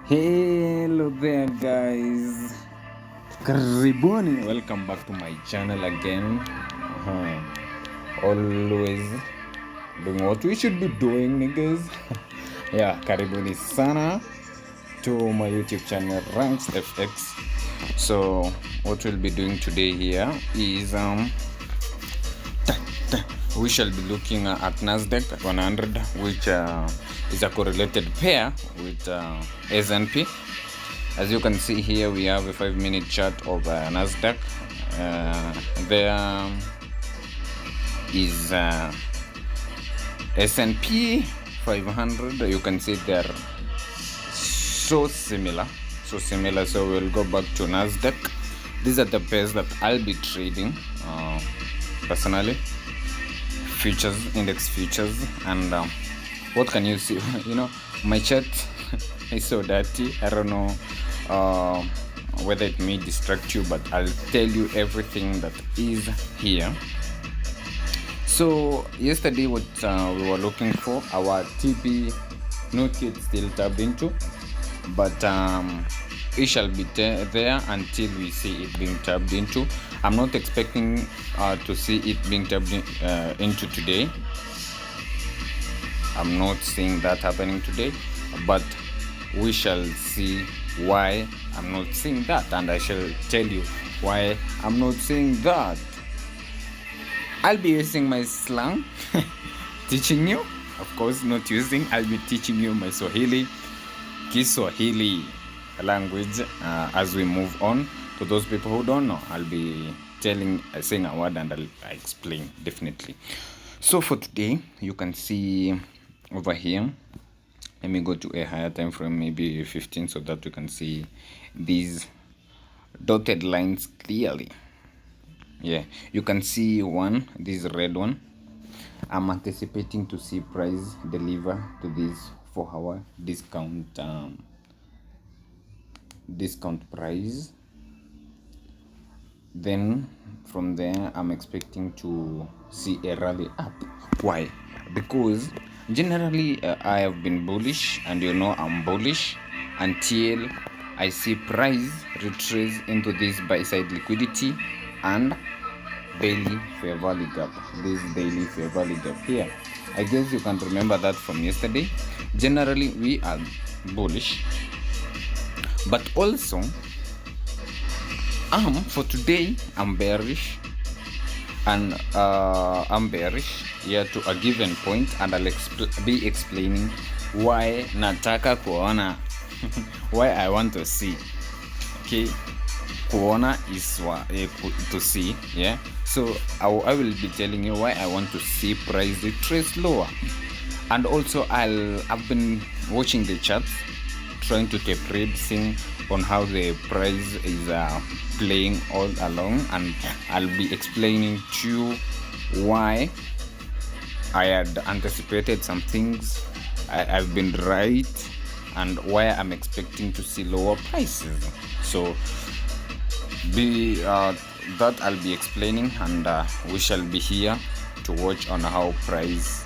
Hello there guys, karibuni, welcome back to my channel again. Always doing what we should be doing, niggas. Yeah, karibuni sana to my YouTube channel Ranks FX. So what we'll be doing today here is we shall be looking at Nasdaq at 100, which is a correlated pair with S&P. As you can see here, we have a 5-minute chart of Nasdaq. There is S&P 500. You can see they're so similar. So we'll go back to Nasdaq. These are the pairs that I'll be trading personally. Futures, index futures, and what can you see? My chart is so dirty. I don't know whether it may distract you, but I'll tell you everything that is here. So yesterday, what we were looking for, our TP not yet still tapped into, but it shall be there until we see it being tapped into. I'm not expecting to see it being tapped into today. I'm not seeing that happening today, but we shall see why I'm not seeing that, and I shall tell you why I'm not seeing that. I'll be using my slang, teaching you, of course, not using. I'll be teaching you my Kiswahili language as we move on. To those people who don't know, I'll be saying a word and I'll explain definitely. So for today, you can see over here, let me go to a higher time frame, maybe 15, so that we can see these dotted lines clearly. Yeah, you can see this red one. I'm anticipating to see price deliver to this 4-hour discount price. Then from there, I'm expecting to see a rally up. Why? Because generally I have been bullish, and I'm bullish until I see price retrace into this buy side liquidity and daily fair value gap. This daily fair value gap here, I guess you can remember that from yesterday. Generally we are bullish, but also for today I'm bearish, and I'm bearish here to a given point, and I'll be explaining why nataka kuona why I want to see. Okay, kuona is to see. Yeah, so I will be telling you why I want to see price retrace lower, and also I've been watching the charts, trying to tape seeing on how the price is playing all along, and I'll be explaining to you why I had anticipated some things, I've been right, and why I'm expecting to see lower prices. So that I'll be explaining, and we shall be here to watch on how price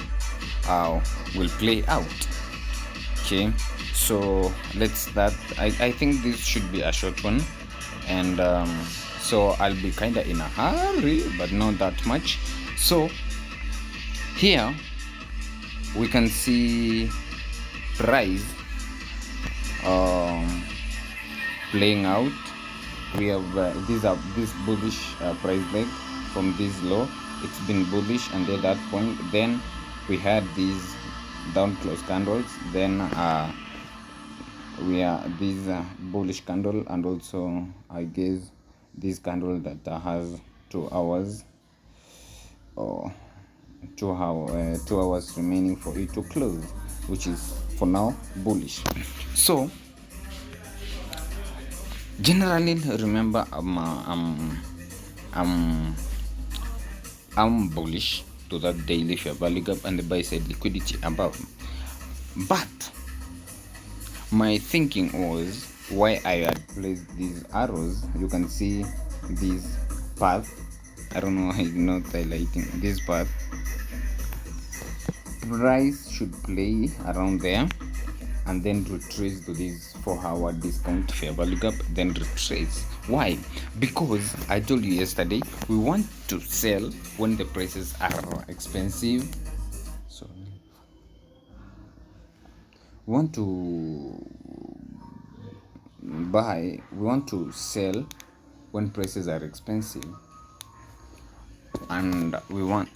will play out. Okay, so let's start. I think this should be a short one, and so I'll be kind of in a hurry, but not that much. So here we can see price playing out. We have this bullish price leg from this low. It's been bullish, and at that point then we had these down close candles, then we are this bullish candle, and also I guess this candle that has 2 hours or 2 hours remaining for it to close, which is for now bullish. So generally remember, I'm bullish to that daily fair value gap and the buy side liquidity above. But my thinking was why I had placed these arrows. You can see this path. I don't know, I'm not highlighting this path. Price should play around there, and then retrace to this 4-hour discount fair value gap, then retrace. Why? Because I told you yesterday we want to sell when the prices are expensive. So we want to sell when prices are expensive, and we want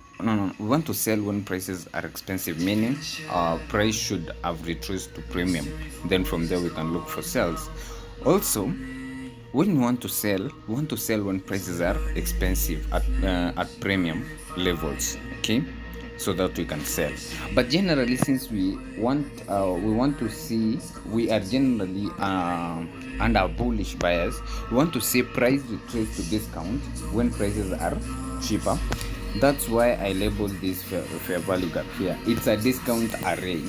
to sell when prices are expensive, meaning price should have retraced to premium. Then from there we can look for sales. Also, when we want to sell when prices are expensive at premium levels, okay, so that we can sell. But generally, since we are generally under bullish bias, we want to see price retrace to discount when prices are cheaper. That's why I labeled this fair value gap here. It's a discount array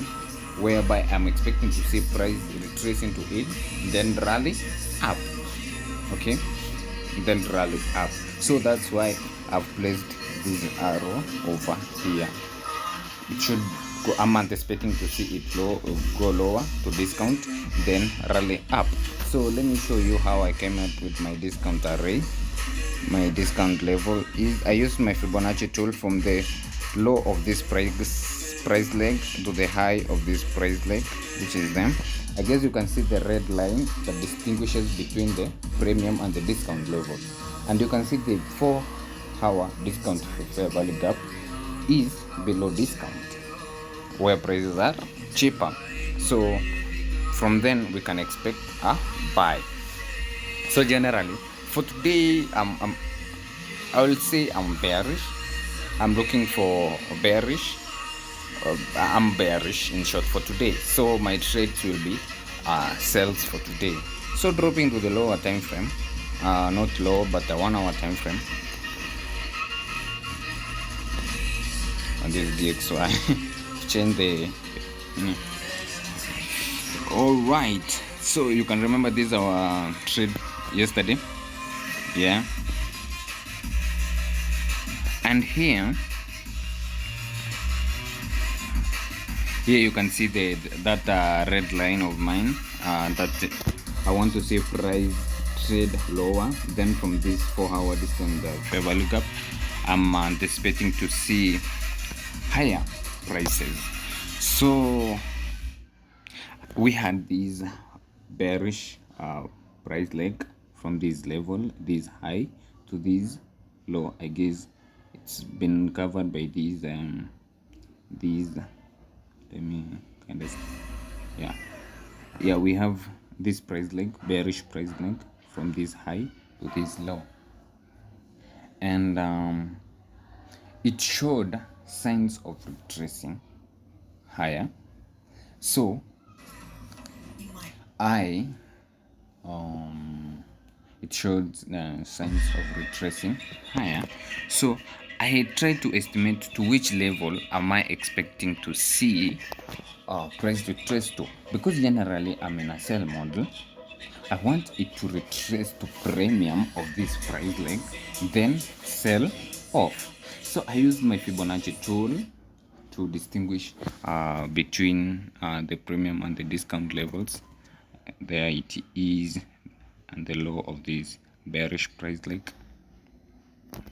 whereby I'm expecting to see price retrace into it, then rally up. Okay, then rally up. So that's why I've placed this arrow over here. It should go, I'm anticipating to see it go lower to discount, then rally up. So let me show you how I came up with my discount array. My discount level is, I used my Fibonacci tool from the low of this price leg to the high of this price leg, which is them. I guess you can see the red line that distinguishes between the premium and the discount level, and you can see the 4-hour discount fair value gap is below discount where prices are cheaper. So from then we can expect a buy. So generally for today, I will say I'm bearish. I'm looking for bearish. I'm bearish in short for today. So my trades will be sales for today. So dropping to the lower time frame, not low but a 1-hour time frame. And this is DXY. Change the. All right. So you can remember this our trade yesterday. Yeah. And here you can see that red line of mine, that I want to see price trade lower. Then from this 4-hour discount fair value gap, I'm anticipating to see higher prices. So we had these bearish price leg from this level, this high to this low. I guess it's been covered by these let me kind of, yeah, we have this price leg, bearish price leg from this high to this low, and it showed signs of retracing higher. So it showed signs of retracing higher. So I tried to estimate to which level am I expecting to see price retrace to, because generally I'm in a sell model. I want it to retrace to premium of this price leg, then sell off. So I used my Fibonacci tool to distinguish between the premium and the discount levels. There it is, and the low of this bearish price leg.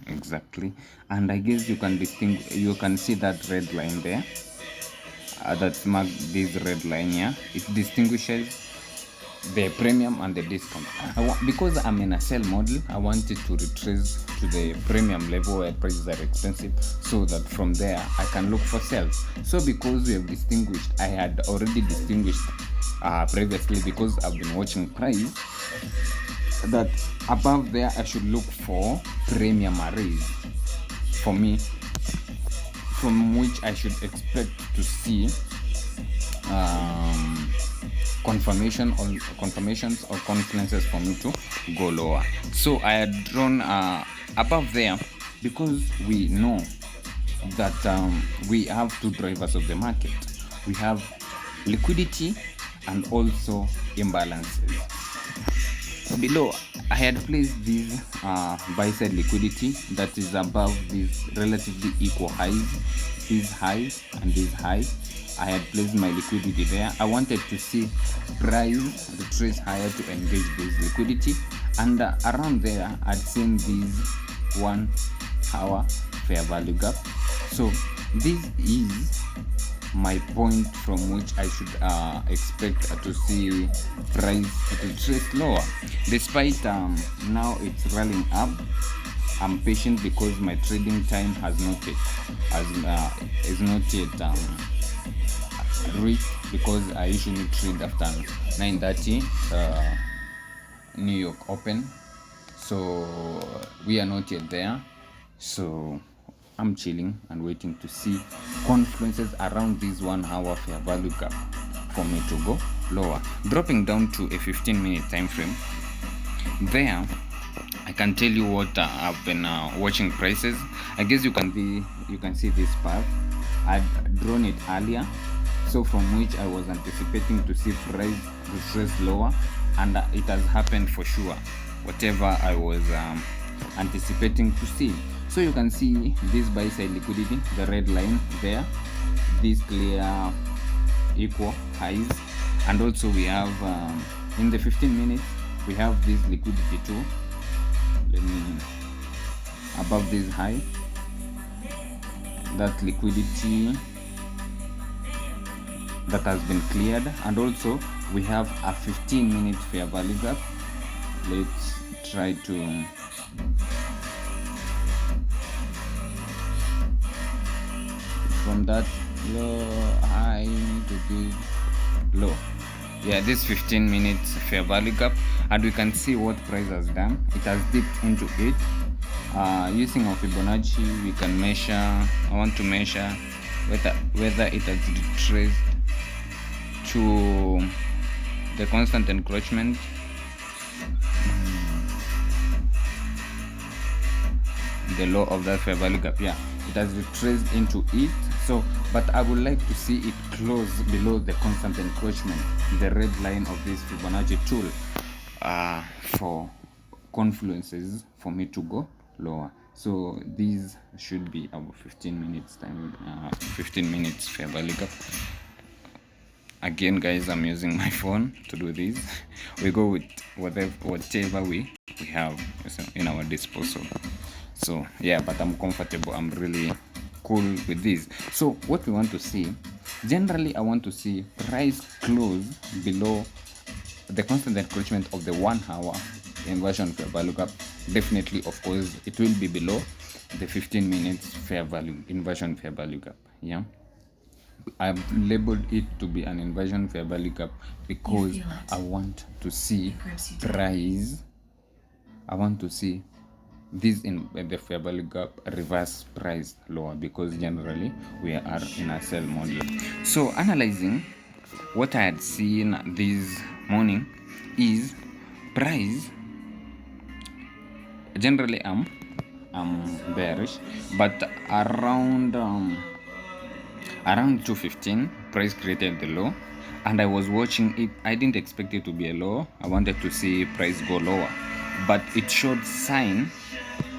Exactly. And I guess you can see that red line there, that's marked this red line here. It distinguishes the premium and the discount. Because I'm in a sell model, I want it to retrace to the premium level where prices are expensive, so that from there I can look for sales. So because we have distinguished, I had already distinguished previously, because I've been watching price, that above there I should look for premium arrays for me, from which I should expect to see confirmations or confluences for me to go lower. So I had drawn above there, because we know that we have two drivers of the market. We have liquidity and also imbalances. Below, I had placed this buy side liquidity that is above these relatively equal highs, this high and this high. I had placed my liquidity there. I wanted to see price retrace higher to engage this liquidity, and around there I'd seen this 1 hour fair value gap. So this is my point from which I should expect to see price to trace lower. Despite now it's rallying up, I'm patient because my trading time has not yet reached, because I usually trade after 9:30 New York Open. So we are not yet there. So I'm chilling and waiting to see confluences around this 1 hour fair value gap for me to go lower. Dropping down to a 15-minute time frame, there I can tell you what I've been watching prices. I guess you can see this path. I'd drawn it earlier, so from which I was anticipating to see price retrace lower, and it has happened for sure, whatever I was anticipating to see. So you can see this buy side liquidity, the red line there, these clear equal highs, and also we have in the 15 minutes we have this liquidity too. Let me above this high, that liquidity that has been cleared, and also we have a 15-minute fair value gap. Let's try to from that low high to this low. Yeah, this 15 minutes fair value gap, and we can see what price has done. It has dipped into it. Using our Fibonacci, we can measure. I want to measure whether it has retraced to the constant encroachment. The low of that fair value gap. Yeah, it has retraced into it. So, but I would like to see it close below the constant encroachment, the red line of this Fibonacci tool, for confluences for me to go lower. So these should be our 15 minutes time, 15 minutes fair value gap. Again, guys, I'm using my phone to do this. We go with whatever we have in our disposal. So yeah, but I'm comfortable. I'm really cool with this. So what we want to see, generally I want to see price close below the constant encroachment of the 1 hour inversion fair value gap. Definitely, of course, it will be below the 15 minutes fair value inversion fair value gap. Yeah, I've labeled it to be an inversion fair value gap because I want to see price. I want to see this in the fair value gap reverse price lower, because generally we are in a sell model. So analyzing what I had seen this morning is price. Generally I'm bearish, but around 215 price created the low, and I was watching it. I didn't expect it to be a low. I wanted to see price go lower, but it showed sign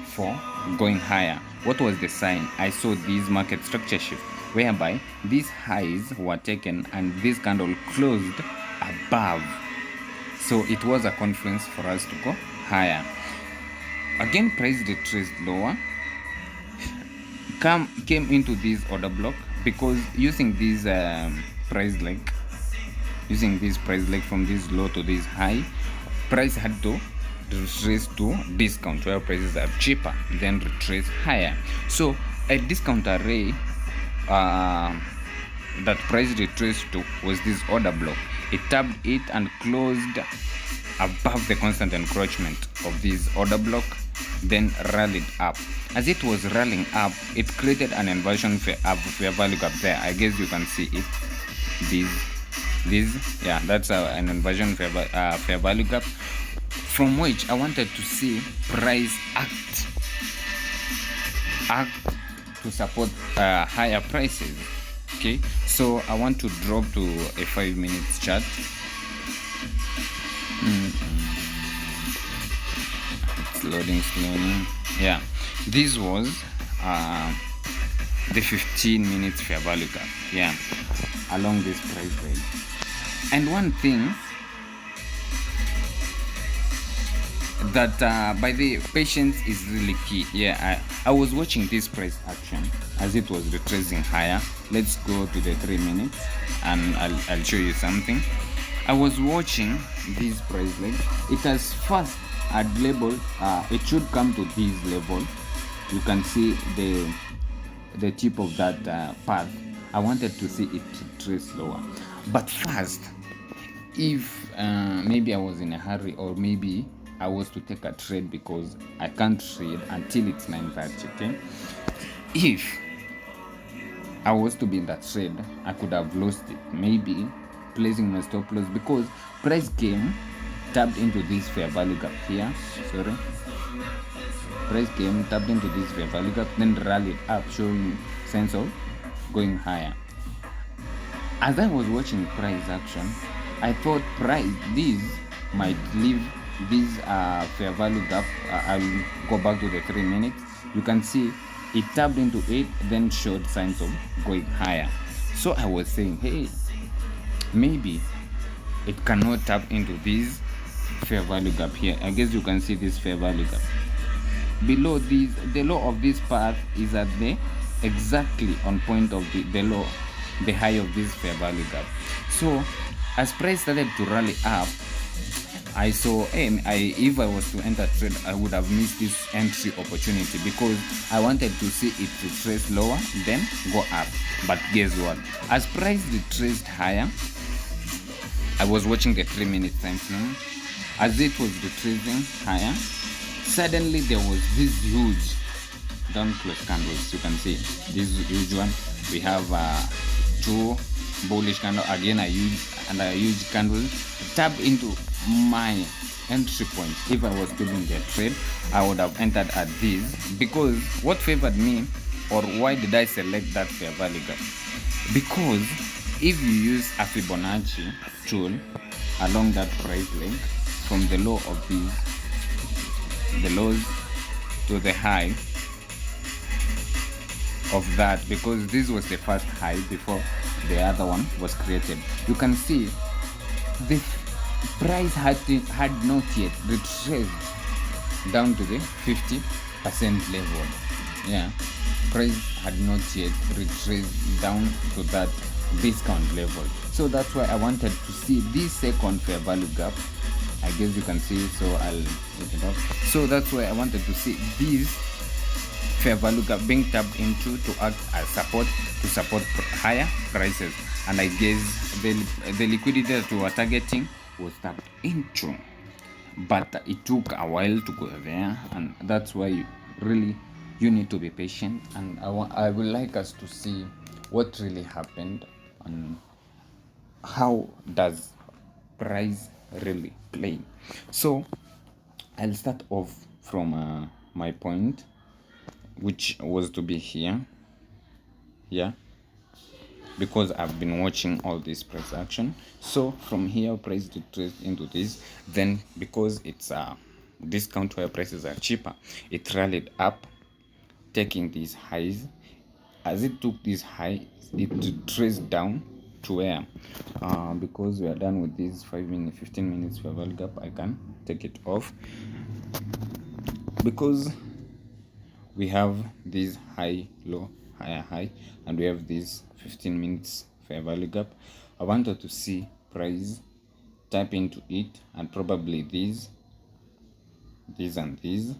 for going higher. What was the sign? I saw this market structure shift whereby these highs were taken and this candle closed above. So it was a confluence for us to go higher. Again, price retraced lower, came into this order block, because using this price leg from this low to this high, price had to retrace to discount where prices are cheaper, then retrace higher. So a discount array that price retraced to was this order block. It tapped it and closed above the constant encroachment of this order block, then rallied up. As it was rallying up, it created an inversion fair value gap there. I guess you can see it. This, yeah, that's an inversion fair value gap, from which I wanted to see price act to support higher prices. Okay, so I want to drop to a 5 minutes chart. loading slowly. Yeah, this was the 15 minutes fair value gap, yeah, along this price range. And one thing that by the patience is really key. Yeah, I was watching this price action as it was retracing higher. Let's go to the 3 minutes and I'll show you something. I was watching this price leg. It has first had labeled, it should come to this level. You can see the tip of that path. I wanted to see it trace lower, but first, if maybe I was in a hurry, or maybe I was to take a trade, because I can't trade until it's 9:30. Okay, if I was to be in that trade, I could have lost it, maybe placing my stop loss, because price came, tapped into this fair value gap here. Sorry, price came, tapped into this fair value gap, then rallied up, showing sense of going higher. As I was watching price action, I thought this might leave this fair value gap. I'll go back to the 3 minutes. You can see it tapped into it, then showed signs of going higher. So I was saying, hey, maybe it cannot tap into this fair value gap here. I guess you can see this fair value gap. Below this, the low of this path is at the exactly on point of the low, the high of this fair value gap. So as price started to rally up, I saw, if I was to enter trade, I would have missed this entry opportunity, because I wanted to see it retrace lower, then go up. But guess what? As price retraced higher, I was watching the 3 minute time frame. As it was retracing higher, suddenly there was this huge down close candles. You can see this huge one. We have two bullish candle, again a huge candle, tap into my entry point. If I was doing the trade, I would have entered at this, because what favored me, or why did I select that fair value gap? Because if you use a Fibonacci tool along that price leg, from the low of the lows to the high of that, because this was the first high before the other one was created, you can see the price had not yet retraced down to the 50% level. Yeah, price had not yet retraced down to that discount level. So that's why I wanted to see this second fair value gap. I guess you can see, so I'll take it off. So that's why I wanted to see this fair value gap being tapped into to act as support, to support higher prices. And I guess the liquidity that we were targeting was tapped into, but it took a while to go there, and that's why you need to be patient. And I would like us to see what really happened and how does price really play. So I'll start off from my point, which was to be here, yeah, because I've been watching all this price action. So from here, price retraced into this, then because it's a discount where prices are cheaper, it rallied up, taking these highs. As it took these highs, it retraced down to where, because we are done with this 15 minutes fair value gap, I can take it off, because we have this high, low, higher, high, and we have this 15 minutes fair value gap. I wanted to see price tap into it, and probably these and these,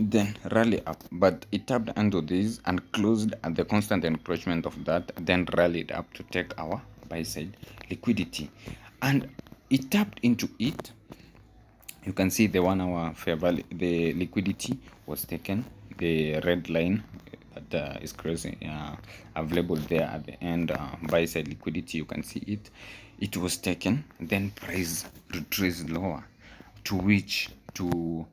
then rally up, but it tapped into this and closed at the constant encroachment of that, then rallied up to take our buy side liquidity, and it tapped into it. You can see the 1 hour fair value, the liquidity was taken, the red line that is crossing available there at the end, buy side liquidity, you can see it was taken, then price retraced lower to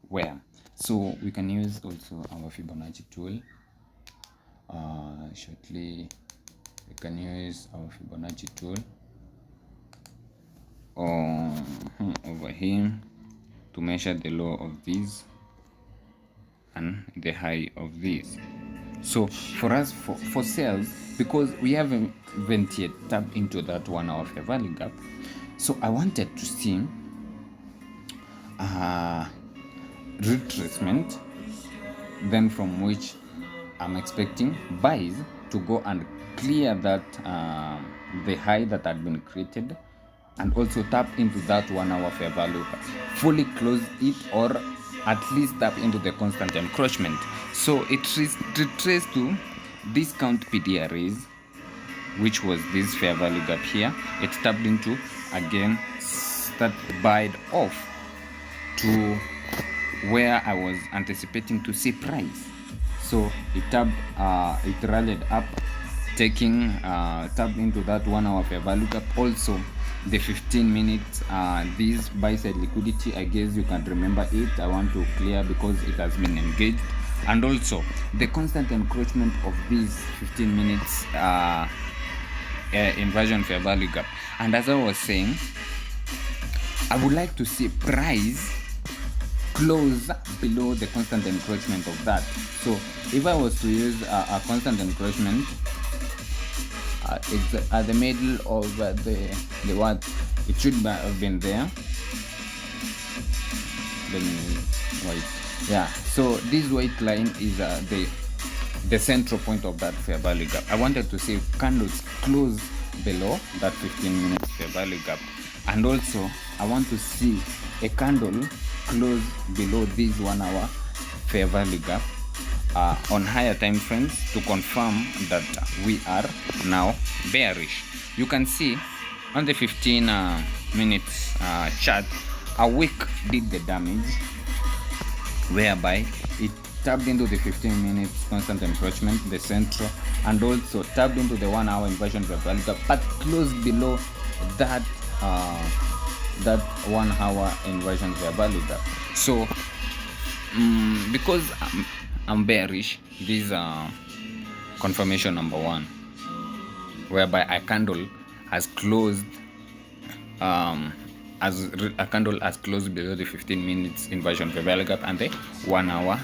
where. So we can use also our Fibonacci tool. Shortly we can use our Fibonacci tool over here. to measure the low of these and the high of these. So for us, for sales, because we haven't yet tapped into that 1 hour fair value gap, so I wanted to see retracement, then from which I'm expecting buys to go and clear that the high that had been created, and also tap into that 1 hour fair value, fully close it, or at least tap into the constant encroachment. So it retraced to discount PDRAs, which was this fair value gap here. It tapped into again, start buyed off to where I was anticipating to see price. So it tapped, it rallied up, taking tapped into that 1 hour fair value gap. Also the 15 minutes, this buy side liquidity, I guess you can remember it. I want to clear because it has been engaged, and also the constant encroachment of these 15 minutes inversion fair value gap. And as I was saying, I would like to see price close below the constant encroachment of that. So if I was to use a constant encroachment, it's at the middle of the what, it should have been there. Let me wait. Yeah, so this white line is the central point of that fair value gap. I wanted to see candles close below that 15 minutes fair value gap, and also I want to see a candle close below this 1 hour fair value gap on higher time frames to confirm that we are now bearish. You can see on the 15 minutes chart, a wick did the damage, whereby it tapped into the 15 minutes constant encroachment, the central, and also tapped into the 1 hour inversion fair value gap, but closed below that that 1 hour inversion fair value gap. So because I'm bearish, this is confirmation number 1, whereby a candle has closed as a candle has closed below the 15 minutes inversion fair value gap and the 1 hour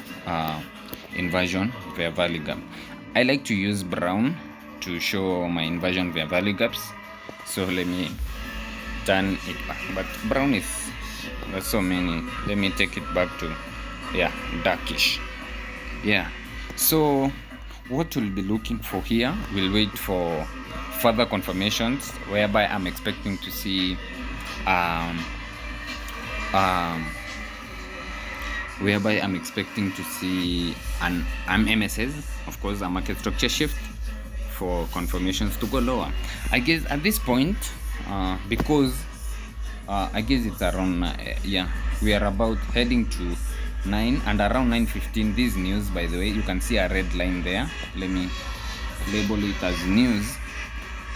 inversion fair value gap. I like to use brown to show my inversion fair value gaps, so let me turn it back, but brown is, there's so many. Let me take it back to, yeah, darkish. Yeah, so what we'll be looking for here, we'll wait for further confirmations, whereby I'm expecting to see whereby I'm expecting to see an MSS, of course, a market structure shift, for confirmations to go lower. I guess at this point, because I guess it's around yeah, we are about heading to 9, and around 9:15 this news, by the way, you can see a red line there. Let me label it as news.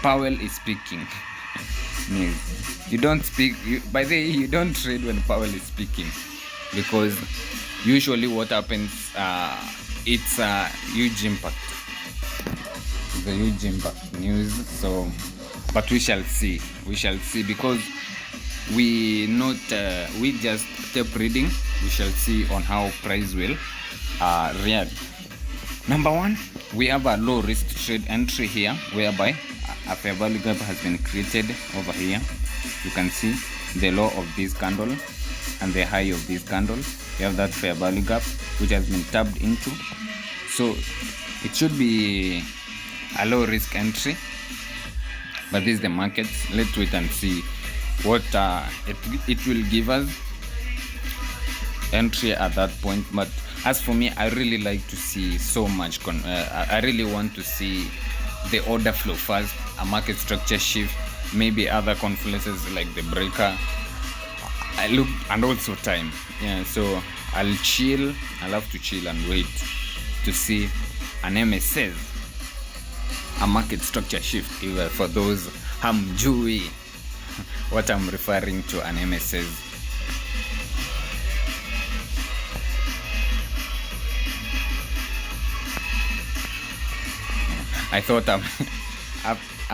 Powell is speaking. News. You don't speak, by the way, you don't trade when Powell is speaking, because usually what happens, it's a huge impact. It's a huge impact news. So but we shall see, because we just tape reading. We shall see on how price will react. Number 1, we have a low risk trade entry here, whereby a fair value gap has been created over here. You can see the low of this candle and the high of this candle. We have that fair value gap which has been tapped into, so it should be a low risk entry. But this is the market. Let's wait and see what it will give us entry at that point. But as for me, I really like to see so much I really want to see the order flow first, a market structure shift, maybe other confluences like the breaker, and also time. Yeah, so I'll have to chill and wait to see an MSS, a market structure shift. Even for those hamjui what I'm referring to, an MSS. I thought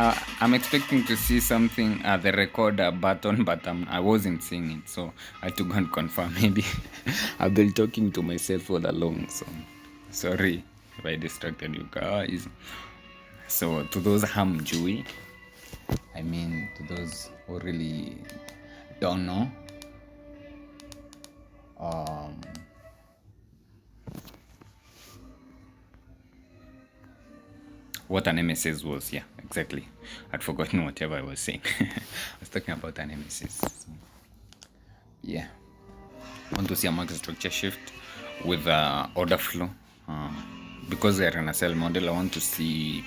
I'm expecting to see something at the recorder button, but I wasn't seeing it, so I had to go and confirm. Maybe I've been talking to myself all along, so sorry if I distracted you guys. So to those hamjui, I mean to those who really don't know, what an MSS was. Yeah, exactly. I'd forgotten whatever I was saying. I was talking about an MSS. So, yeah. I want to see a market structure shift with order flow. Because they're in a sell model, I want to see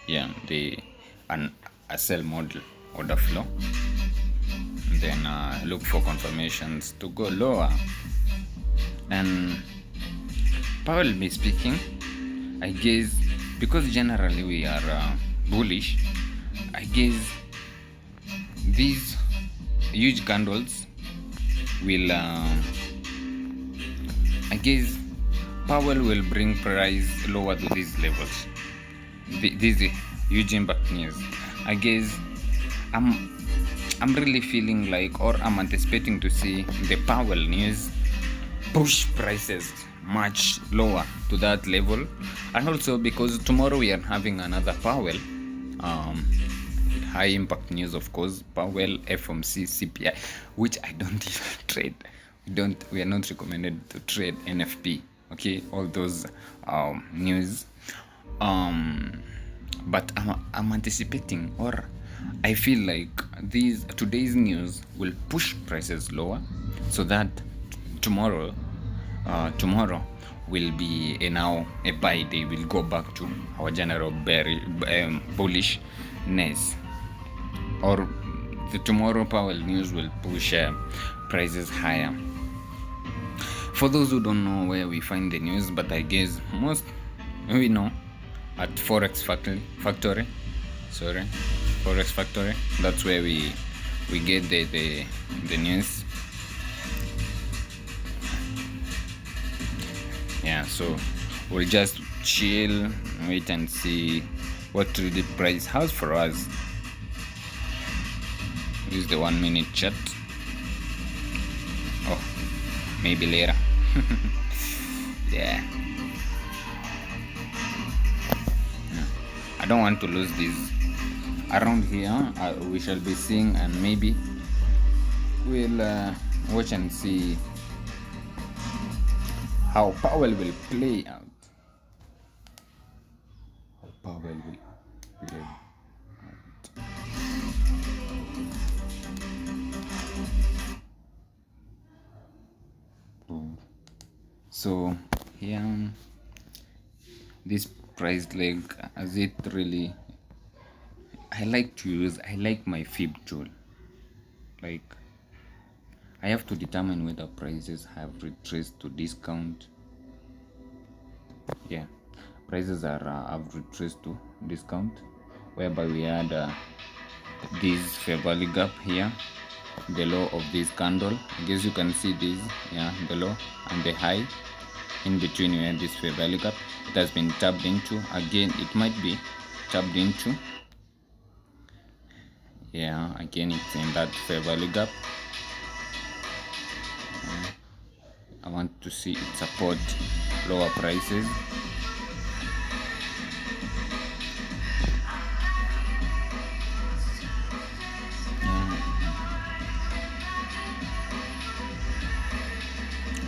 a sell model order flow. And then look for confirmations to go lower. And Powell will be speaking, I guess, because generally we are bullish. I guess these huge candles will I guess Powell will bring price lower to these levels. These huge impact news. I guess I'm really feeling like, or I'm anticipating to see the Powell news push prices much lower to that level. And also because tomorrow we are having another Powell high impact news, of course, Powell, FOMC, CPI, which I don't even trade. We are not recommended to trade NFP, okay, all those news. But I'm anticipating, or I feel like today's news will push prices lower, so that tomorrow will be now a buy day. We'll go back to our general bullishness, or the tomorrow Powell news will push prices higher. For those who don't know where we find the news, but I guess most we know at Forex Factory. That's where we get the news. Yeah, so we'll just chill, wait and see what the price has for us. Use the 1 minute chat. Oh, maybe later. Yeah. I don't want to lose this. Around here, we shall be seeing, and maybe we'll watch and see how Powell will play out. So here, this price leg, as it really, I like my fib tool. Like, I have to determine whether prices have retraced to discount. Yeah, prices have retraced to discount, whereby we had this fair value gap here, the low of this candle. I guess you can see this, yeah, the low and the high. In between we had this fair value gap. It has been tapped into. Again, it might be tapped into. Yeah, again it's in that fair value gap. I want to see it support lower prices.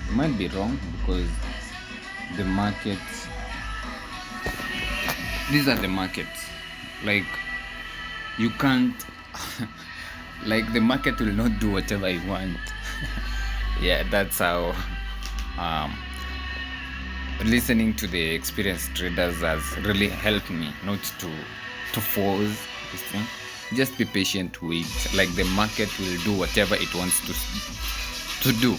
It might be wrong because the markets, these are the markets, like you can't like the market will not do whatever I want. Yeah, that's how listening to the experienced traders has really helped me not to force this thing. Just be patient, wait. Like the market will do whatever it wants to do.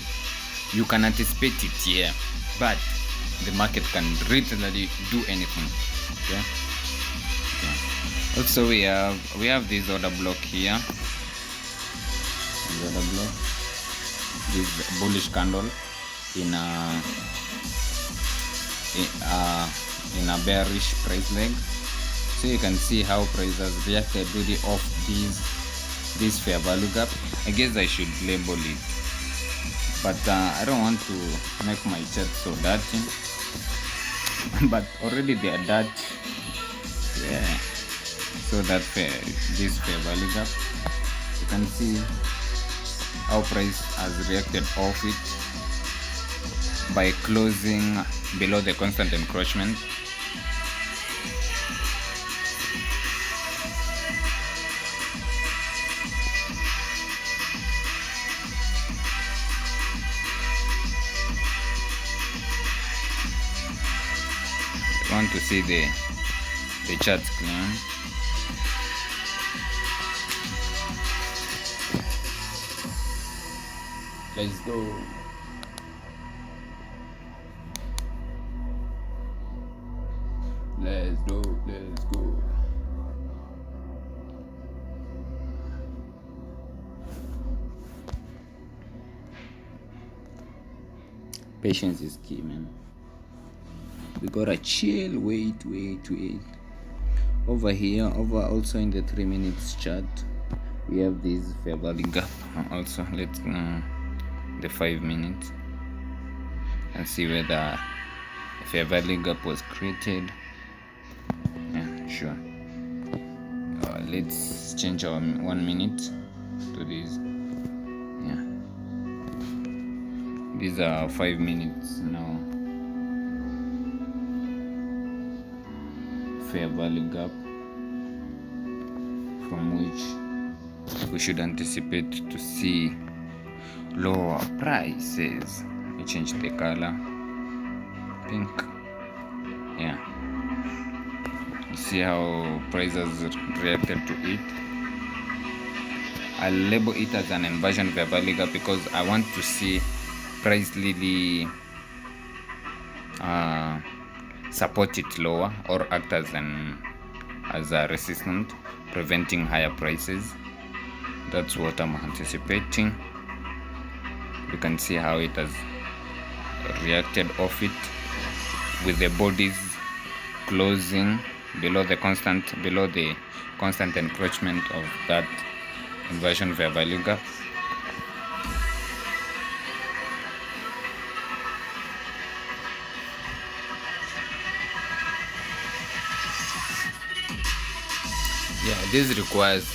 You can anticipate it, yeah, but the market can literally do anything. Okay. Also, we have this order block here. This order block, this bullish candle in a bearish price leg. So you can see how price has reacted really off this fair value gap. I guess I should label it, but I don't want to make my chart so dirty. But already they are dirty. Yeah. So that this fair value gap, you can see how price has reacted off it by closing below the constant encroachment. I want to see the charts clean. Let's go. Let's go. Patience is key, man. We gotta chill, wait. Over here, also in the 3 minutes chart, we have this fair value gap. Also, let's the 5 minutes and see whether a fair value gap was created. Yeah, sure. Let's change our 1 minute to this. Yeah, these are 5 minutes now. Fair value gap from which we should anticipate to see lower prices. Let me change the color, pink. Yeah, you see how prices reacted to it. I'll label it as an inversion fair value gap because I want to see price really support it lower or act as a resistance, preventing higher prices. That's what I'm anticipating. You can see how it has reacted off it with the bodies closing below the constant encroachment of that inversion fair value gap. Yeah, this requires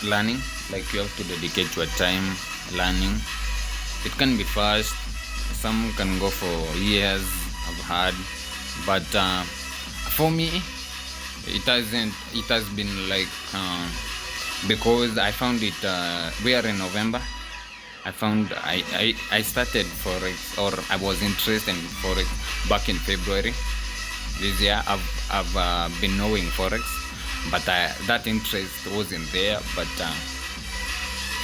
learning. Like, you have to dedicate your time learning. It can be fast, some can go for years, I've heard, but for me it has been like because I found it we are in November. I started forex, or I was interested in forex back in February this year. I've been knowing forex, but that interest wasn't there. But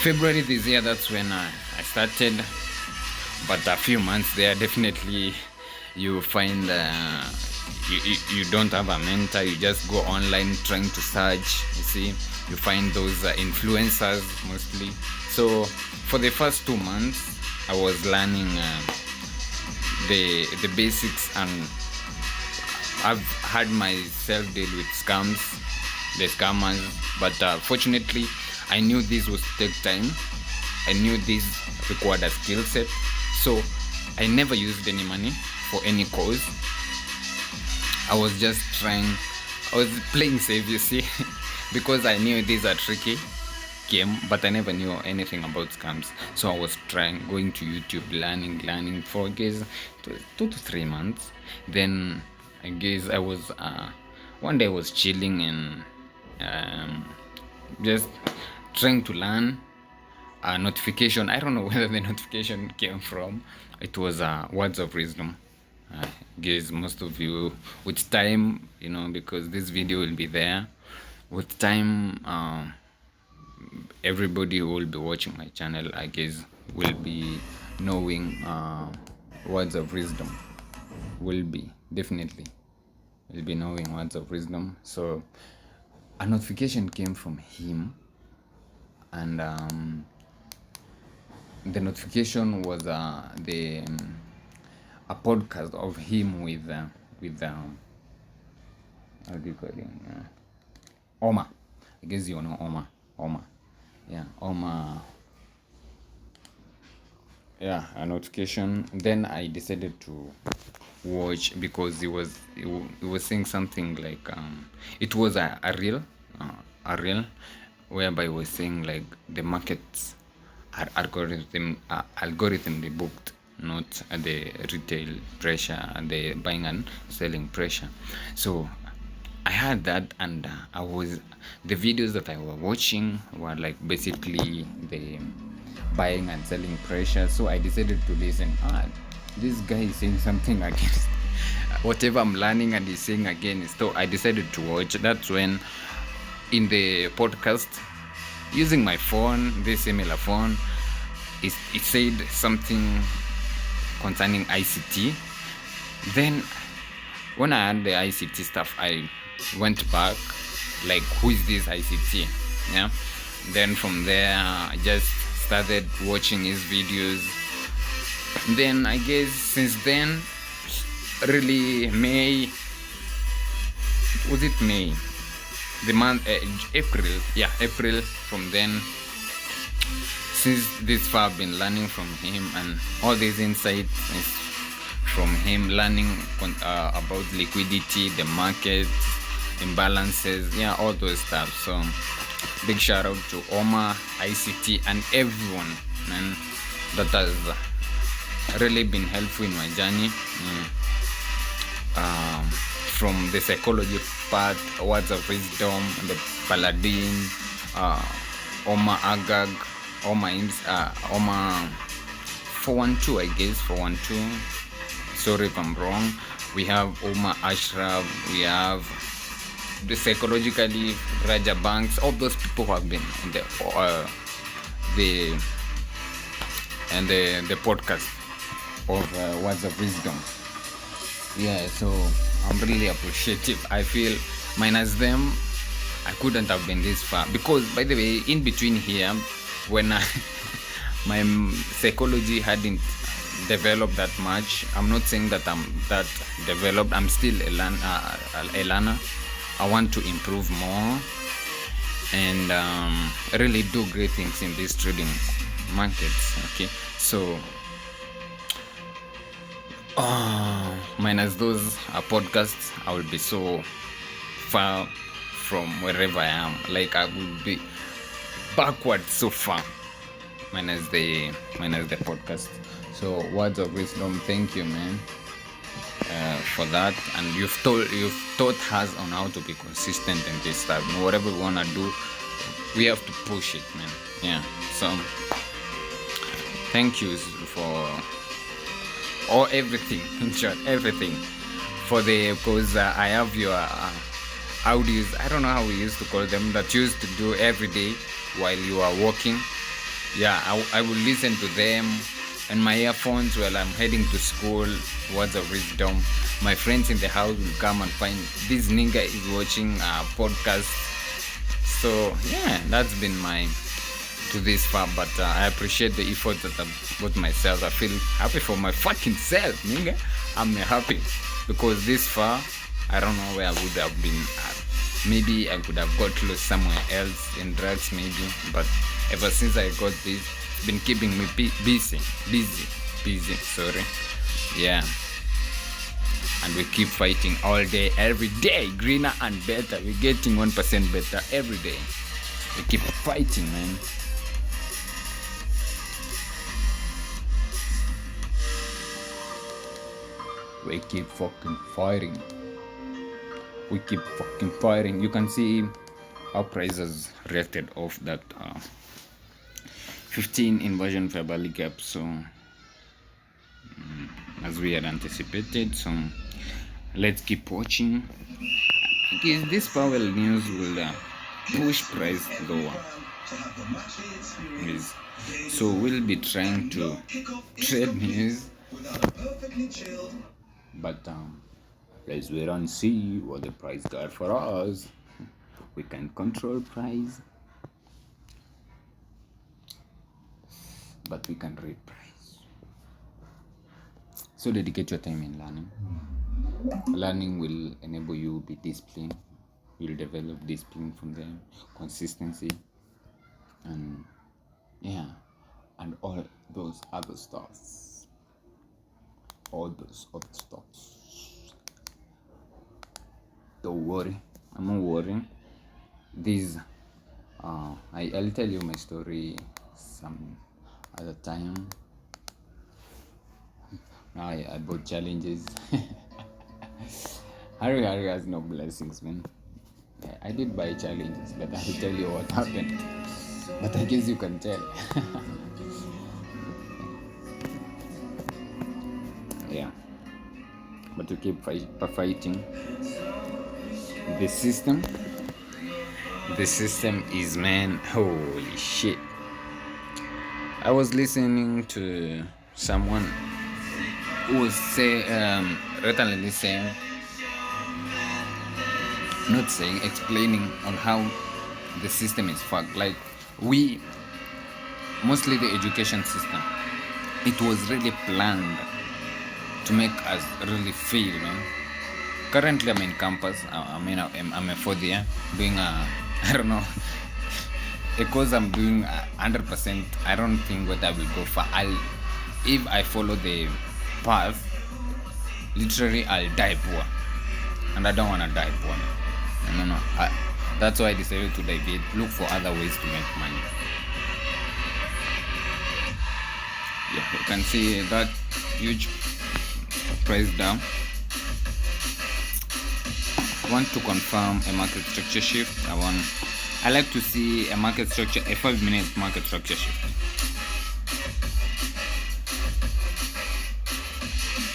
February this year, that's when I started. But a few months there, definitely you find you don't have a mentor. You just go online trying to search. You see, you find those influencers mostly. So for the first 2 months, I was learning the basics, and I've had myself deal with the scammers. But fortunately, I knew this was take time. I knew this required a skill set. So I never used any money for any cause. I was just I was playing safe, you see, because I knew these are tricky game, but I never knew anything about scams. So I was going to YouTube, learning for, I guess, 2 to 3 months. Then I guess I was one day I was chilling and just trying to learn. A notification, I don't know where the notification came from. It was words of wisdom. I guess most of you, with time, because this video will be there, with time, everybody who will be watching my channel, I guess, will be knowing words of wisdom. Will be knowing words of wisdom. So a notification came from him, and the notification was a podcast of him with how do you call him? Oma. I guess you know Oma. Yeah, Oma. Yeah, a notification. Then I decided to watch because he was saying something like it was a reel whereby he was saying like the markets are algorithm they booked, not the retail pressure, the buying and selling pressure. So I had that, and the videos that I was watching were like basically the buying and selling pressure. So I decided to listen. This guy is saying something against whatever I'm learning, and he's saying against. So I decided to watch. That's when, in the podcast, using my phone, this similar phone, it said something concerning ICT. Then when I had the ICT stuff, I went back, like, who is this ICT? Yeah. Then from there, I just started watching his videos. Then I guess since then, really May, was it May? The month April, yeah, April. From then, since this far, I've been learning from him, and all these insights is from him, learning about liquidity, the market, imbalances, yeah, all those stuff. So big shout out to Oma, ICT, and everyone, man, that has really been helpful in my journey. From the psychology part, words of wisdom, the paladin, Oma Agag, Oma 412, I guess, 412. Sorry if I'm wrong. We have Oma Ashraf, we have the psychologically Raja Banks, all those people who have been in the podcast of words of wisdom. Yeah, so I'm really appreciative. I feel minus them, I couldn't have been this far. Because, by the way, in between here, when my psychology hadn't developed that much, I'm not saying that I'm that developed. I'm still a learner. I want to improve more and really do great things in these trading markets. Okay, so minus those podcasts, I will be so far from wherever I am. Like, I would be backward so far. Minus the podcast. So words of wisdom, thank you, man, for that. And you've taught us on how to be consistent in this stuff. Whatever we wanna do, we have to push it, man. Yeah. So thank you for everything. In short, everything because I have your audios. I don't know how we used to call them, that you used to do every day while you are walking. Yeah, I will listen to them and my earphones while I'm heading to school. Words of wisdom. My friends in the house will come and find this nigga is watching a podcast. So yeah, that's been my to this far. But I appreciate the effort that I've put myself. I feel happy for my fucking self, nigga. I'm happy because this far, I don't know where I would have been at. Maybe I could have got lost somewhere else in drugs, maybe. But ever since I got this, it's been keeping me busy. Sorry. Yeah. And we keep fighting all day, every day, greener and better. We're getting 1% better every day. We keep fighting, man. We keep fucking fighting. We keep fucking fighting. You can see how prices reacted off that 15 inversion Fibonacci gap. So as we had anticipated, so let's keep watching. Because this Powell news will push price lower. So we'll be trying to trade news, but let's wait and see what the price got for us. We can control price, but we can read price. So dedicate your time in learning. Learning will enable you to be disciplined. You'll develop discipline from there, consistency, and yeah, and all those other stuff. All those other stuff. Don't worry, I'm not worrying. These, I'll tell you my story some other time. About challenges. Harry has no blessings, man. Yeah, I did buy challenges, but I'll tell you what happened. But I guess you can tell. Yeah. But to keep fighting. The system is, man, holy shit. I was listening to someone who was recently explaining on how the system is fucked. Like, mostly the education system, it was really planned to make us really feel, man. Currently, I'm in campus. I'm a fourth year doing I don't know. Because I'm doing 100%, I don't think what I will go for. If I follow the path, literally I'll die poor, and I don't want to die poor. No. That's why I decided to deviate, look for other ways to make money. Yeah, you can see that huge price down. I want to confirm a market structure shift. I like to see a 5-minute market structure shift.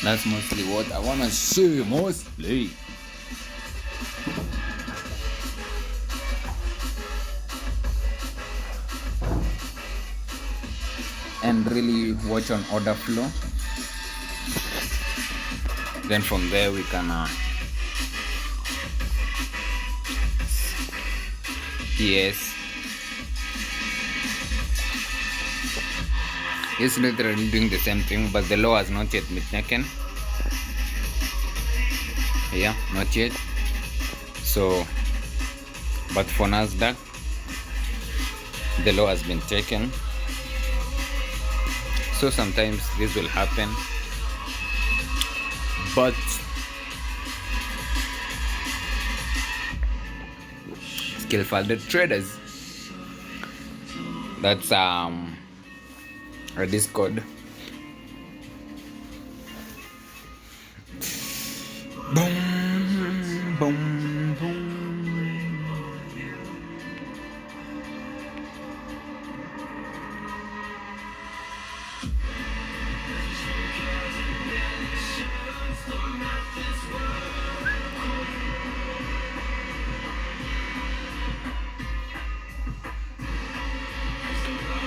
That's mostly what I want to see, mostly. And really watch on order flow. Then from there we can yes, it's literally doing the same thing, but the low has not yet been taken. Yeah, not yet. So, but for Nasdaq, the low has been taken. So sometimes this will happen, but skill-founded traders, that's a Discord. Boom, boom, boom.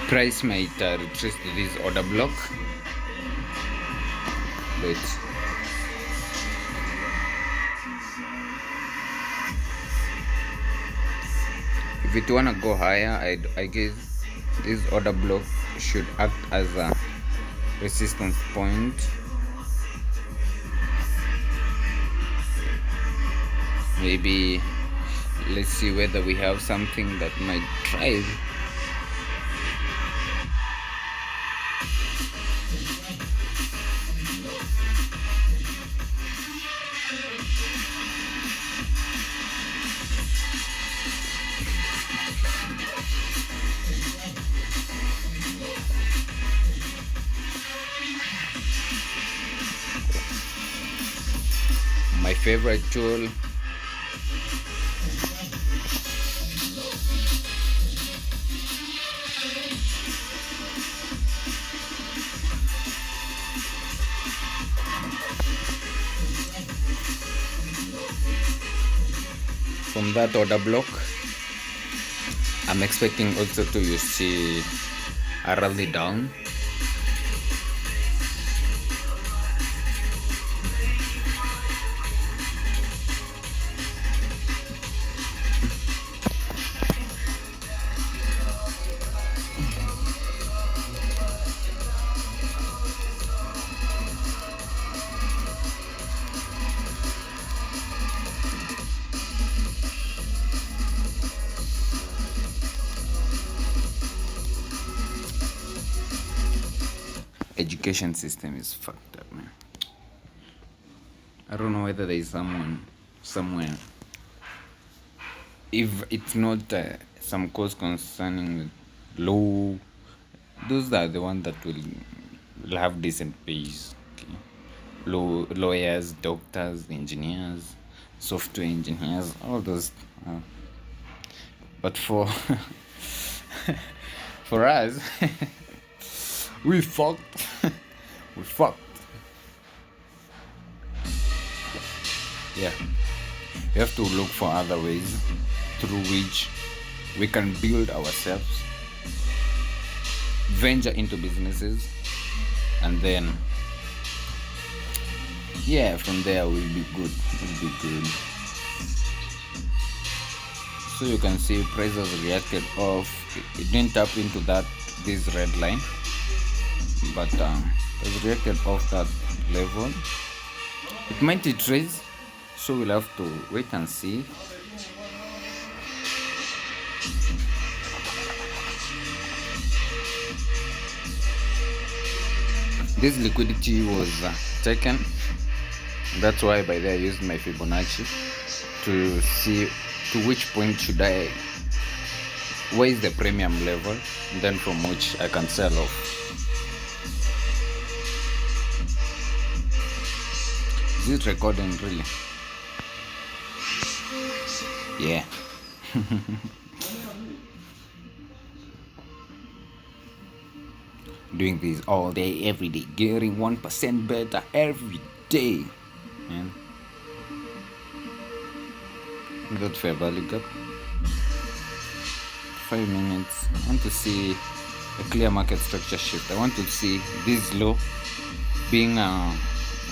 Price might retrace to this order block. Wait. If it wanna go higher, I guess this order block should act as a resistance point. Maybe let's see whether we have something that might thrive. My favorite tool, from that order block, I'm expecting also to see a rally down. education system is fucked up, man. I don't know whether there is someone somewhere, if it's not some course concerning law, those are the ones that will have decent pays. Okay. Lawyers, doctors, engineers, software engineers, all those. But for for us, we fucked. We fucked. Yeah, we have to look for other ways through which we can build ourselves, venture into businesses, and then yeah, from there we'll be good. We'll be good. So you can see prices reacted off. It didn't tap into this red line, but it reacted off that level. It might retrace, so we'll have to wait and see. This liquidity was taken. That's why by there I used my Fibonacci to see to which point should I, where is the premium level, then from which I can sell off. Is it recording really? Yeah. Doing this all day, every day, getting 1% better every day, man. That fair value gap. 5 minutes. I want to see a clear market structure shift. I want to see this low being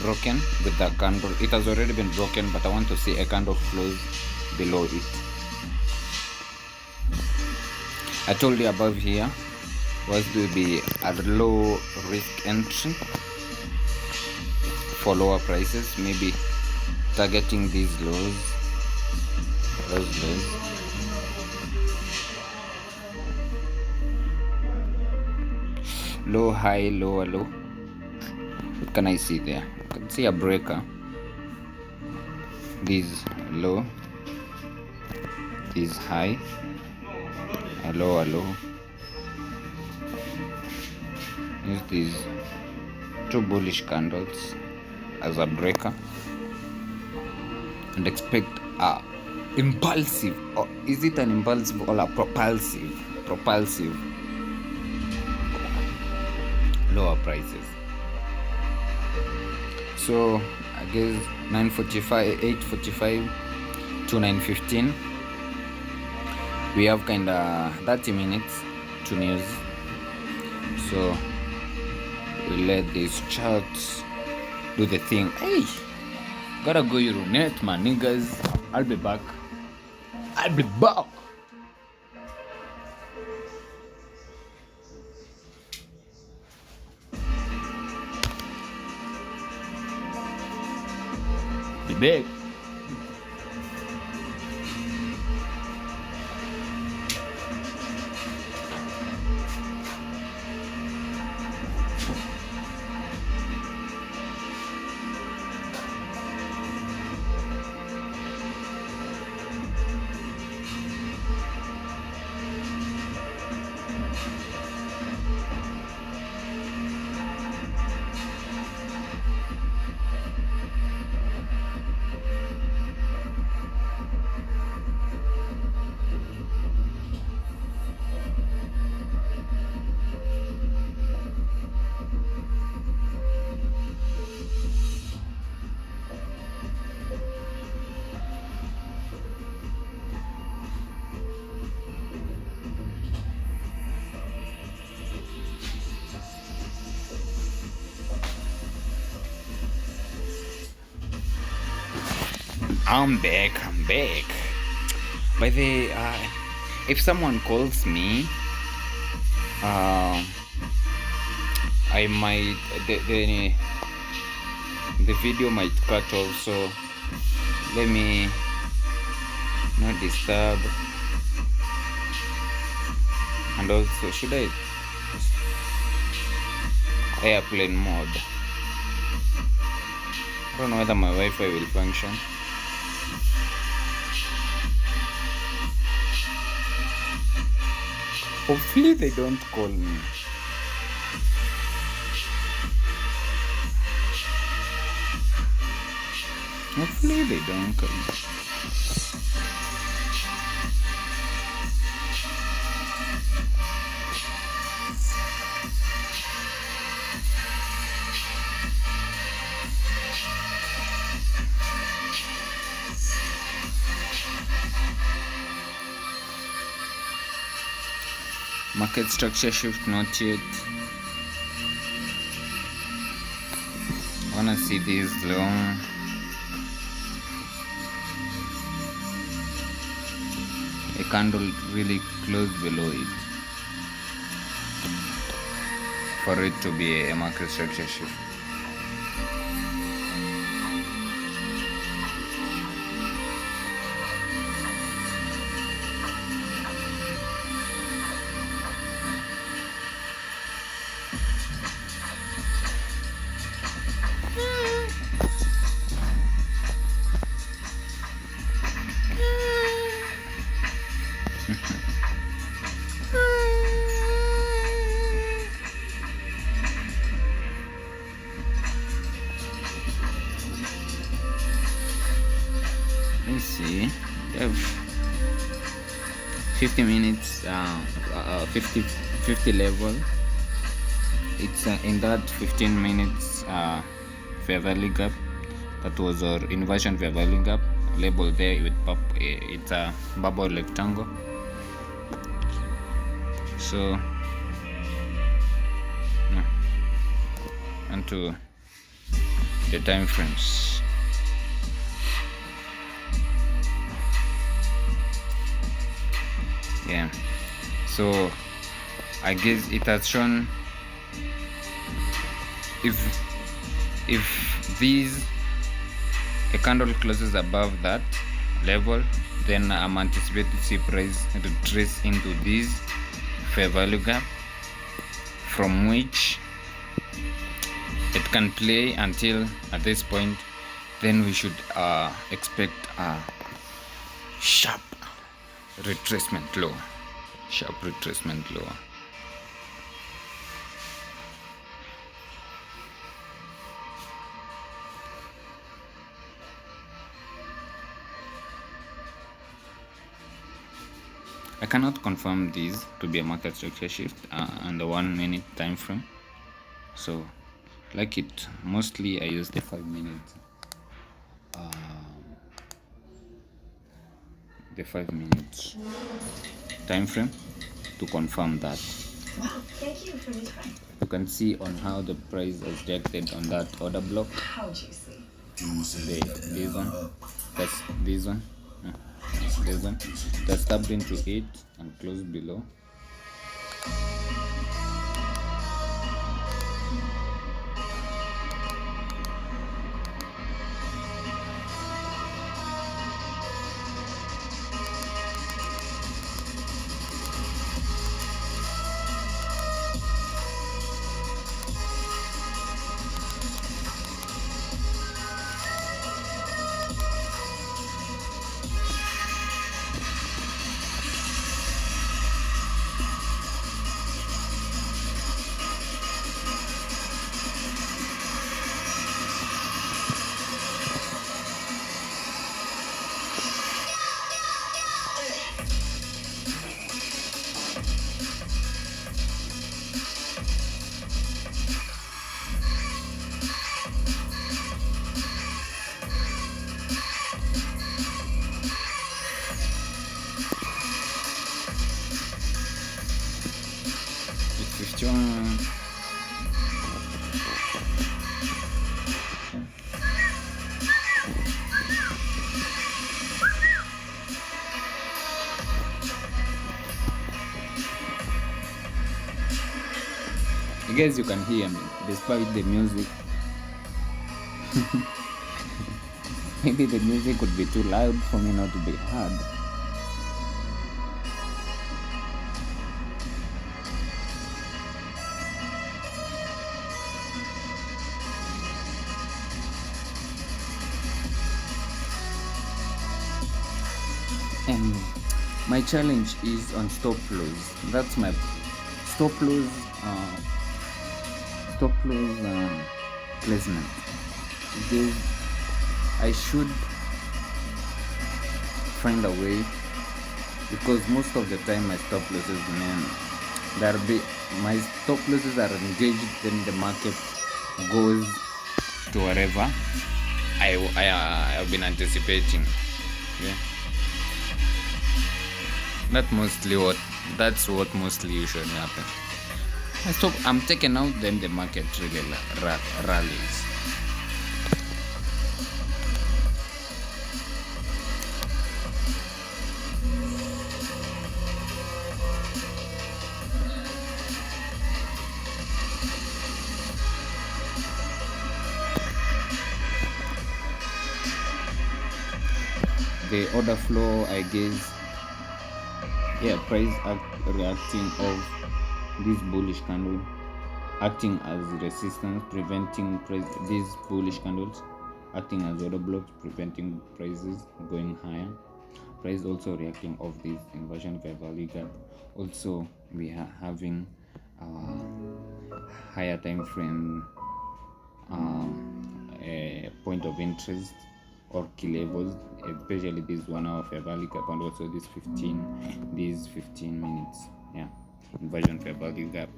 broken with the candle. It has already been broken, but I want to see a candle close below it. I told you above here was to be a low risk entry for lower prices, maybe targeting these lows, those lows. Low, high, lower, low. What can I see there? I can see a breaker. This low, this high, a lower low. Use these two bullish candles as a breaker and expect a impulsive, or is it an impulsive or a propulsive lower prices. So I guess 9:45, 8:45 to 9:15 we have kinda 30 minutes to news. So we let these charts do the thing. Hey, gotta go Euronet, man, niggas. I'll be back. Be back. I'm back. By the if someone calls me, I might the video might cut off, so let me not disturb. And also, should I airplane mode. I don't know whether my Wi-Fi will function. Hopefully they don't call me. Hopefully they don't call me. Market structure shift not yet. I wanna see this long. A candle really close below it for it to be a market structure shift. Let's see. We have 50 minutes, 50 level. It's in that 15 minutes fair value gap. That was our inversion fair value gap labeled there with it's a bubble rectangle. So onto the time frames. Yeah, so I guess it has shown if a candle closes above that level, then I'm anticipating to see price retrace into this fair value gap, from which it can play until at this point. Then we should expect a sharp retracement low. I cannot confirm this to be a market structure shift on the 1 minute time frame, so like it mostly I use the 5 minutes time frame to confirm that. Wow, thank you for this one. You can see on how the price is reacted on that order block. How juicy. This one, that's this one, this one, that's tapped into it and closed below. I guess you can hear me despite the music. Maybe the music would be too loud for me not to be heard. My challenge is on stop loss. That's my stop loss. Stop loss placement. Because I should find a way, because most of the time my stop losses, man, my stop losses are engaged, then the market goes to wherever I've been anticipating. Yeah, that's what mostly usually happen. I'm taken out, then the market really rallies. The order flow, I guess, yeah, price reacting of this bullish candle, acting as resistance, preventing these bullish candles acting as order blocks, preventing prices going higher. Price also reacting of this inversion fair value gap. Also, we are having higher time frame point of interest or key levels, especially this 1 hour fair value gap, and also this 15 minutes, yeah, inversion fair value gap.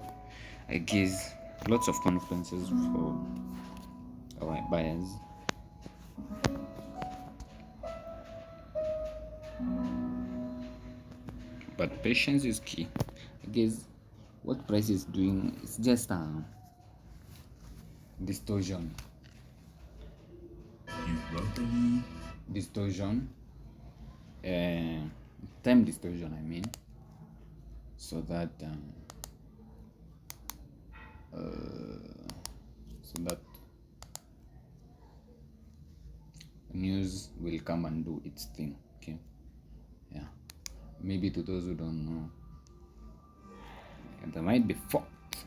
I guess lots of consequences for our buyers. But patience is key. I guess what price is doing is just a distortion. Time distortion, I mean, so that news will come and do its thing. Okay, yeah, maybe to those who don't know, they might be fucked.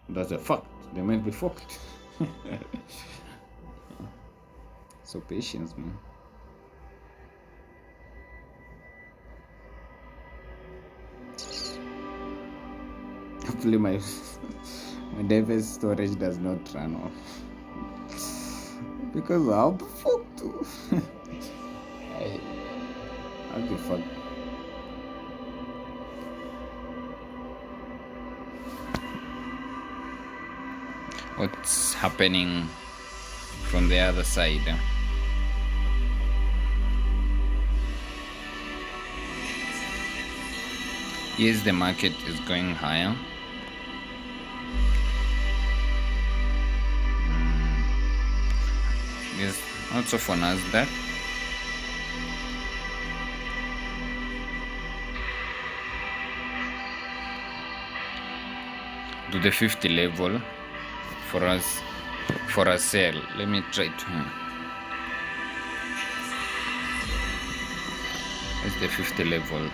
That's a fact. They might be fucked. So patience, man. Hopefully my device storage does not run off, because I'll be fucked. I'll be fucked. What's happening from the other side? Yes, the market is going higher. Yes, also for Nasdaq. To the 50 level for a sell. Let me try to. It's the 50 level.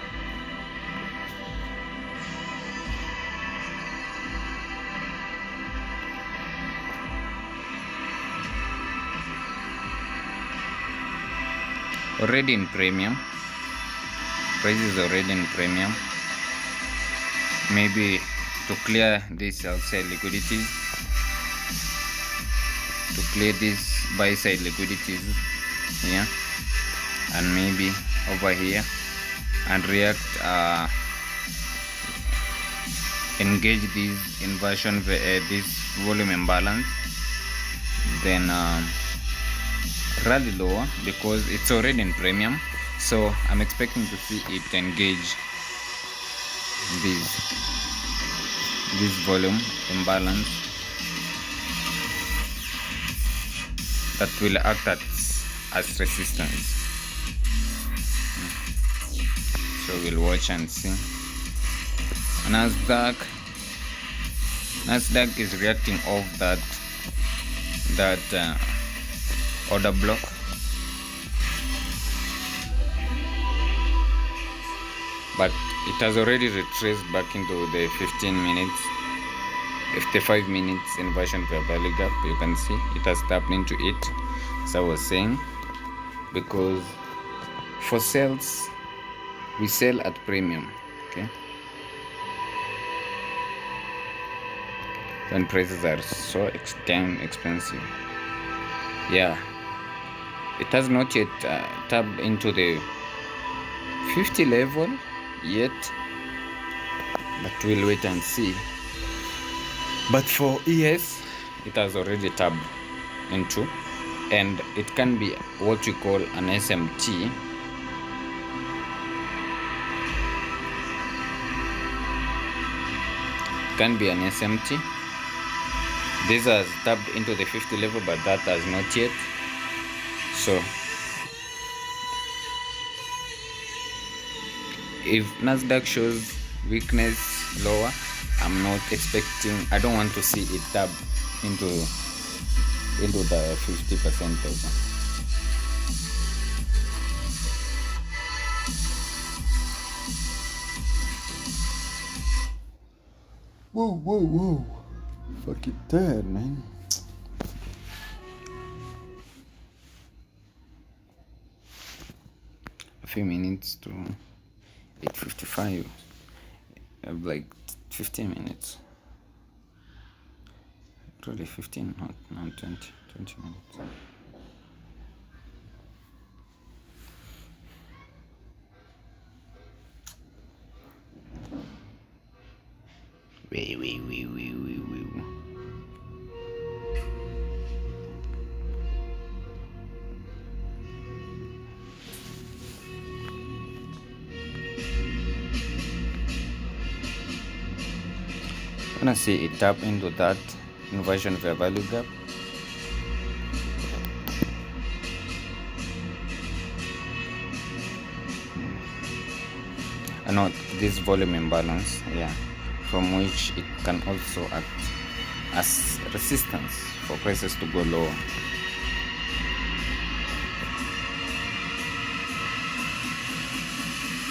Already in premium. Price is already in premium. Maybe to clear this outside liquidities, to clear this buy side liquidities here, and maybe over here, and react, engage this inversion, this volume imbalance, then rally lower, because it's already in premium. So I'm expecting to see it engage this volume imbalance that will act as resistance. So we'll watch and see. Nasdaq is reacting off that order block. But it has already retraced back into the 15 minutes. after 5 minutes inversion value gap, you can see it has tapped into it. So I was saying, because for sales we sell at premium, okay, when prices are so damn expensive. Yeah, it has not yet tapped into the 50 level yet, but we'll wait and see. But for ES, it has already tapped into, and it can be what we call an SMT. It can be an SMT. This has tapped into the 50 level, but that has not yet. So if Nasdaq shows weakness lower, I'm not expecting, I don't want to see it tap into the 50% level. Whoa. Fucking tired, man. A few minutes to 8:55. I have like 15 minutes. Really 15, not 20 minutes. Wait. Wanna see it tap into that inversion of a value gap. I know this volume imbalance, yeah, from which it can also act as resistance for prices to go lower.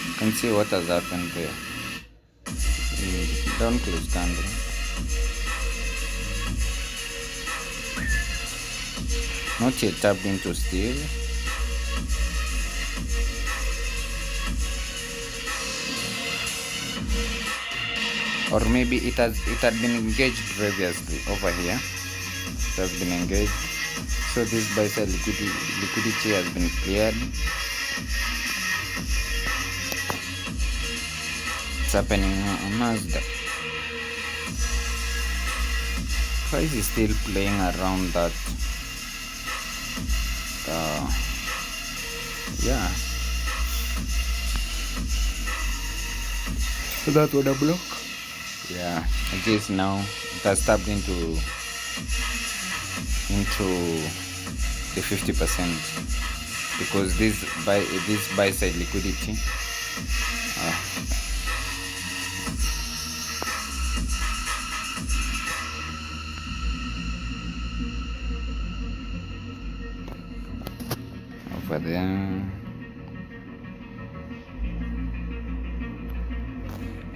You can see what has happened there. Down close candle. Not yet tapped into steel. Or maybe it had been engaged previously over here. It has been engaged. So this buy side liquidity has been cleared. It's happening on Nasdaq. Price is still playing around that. Yeah. So that would have block. Yeah, I guess now it has tapped into the 50% because this buy side liquidity. Over there.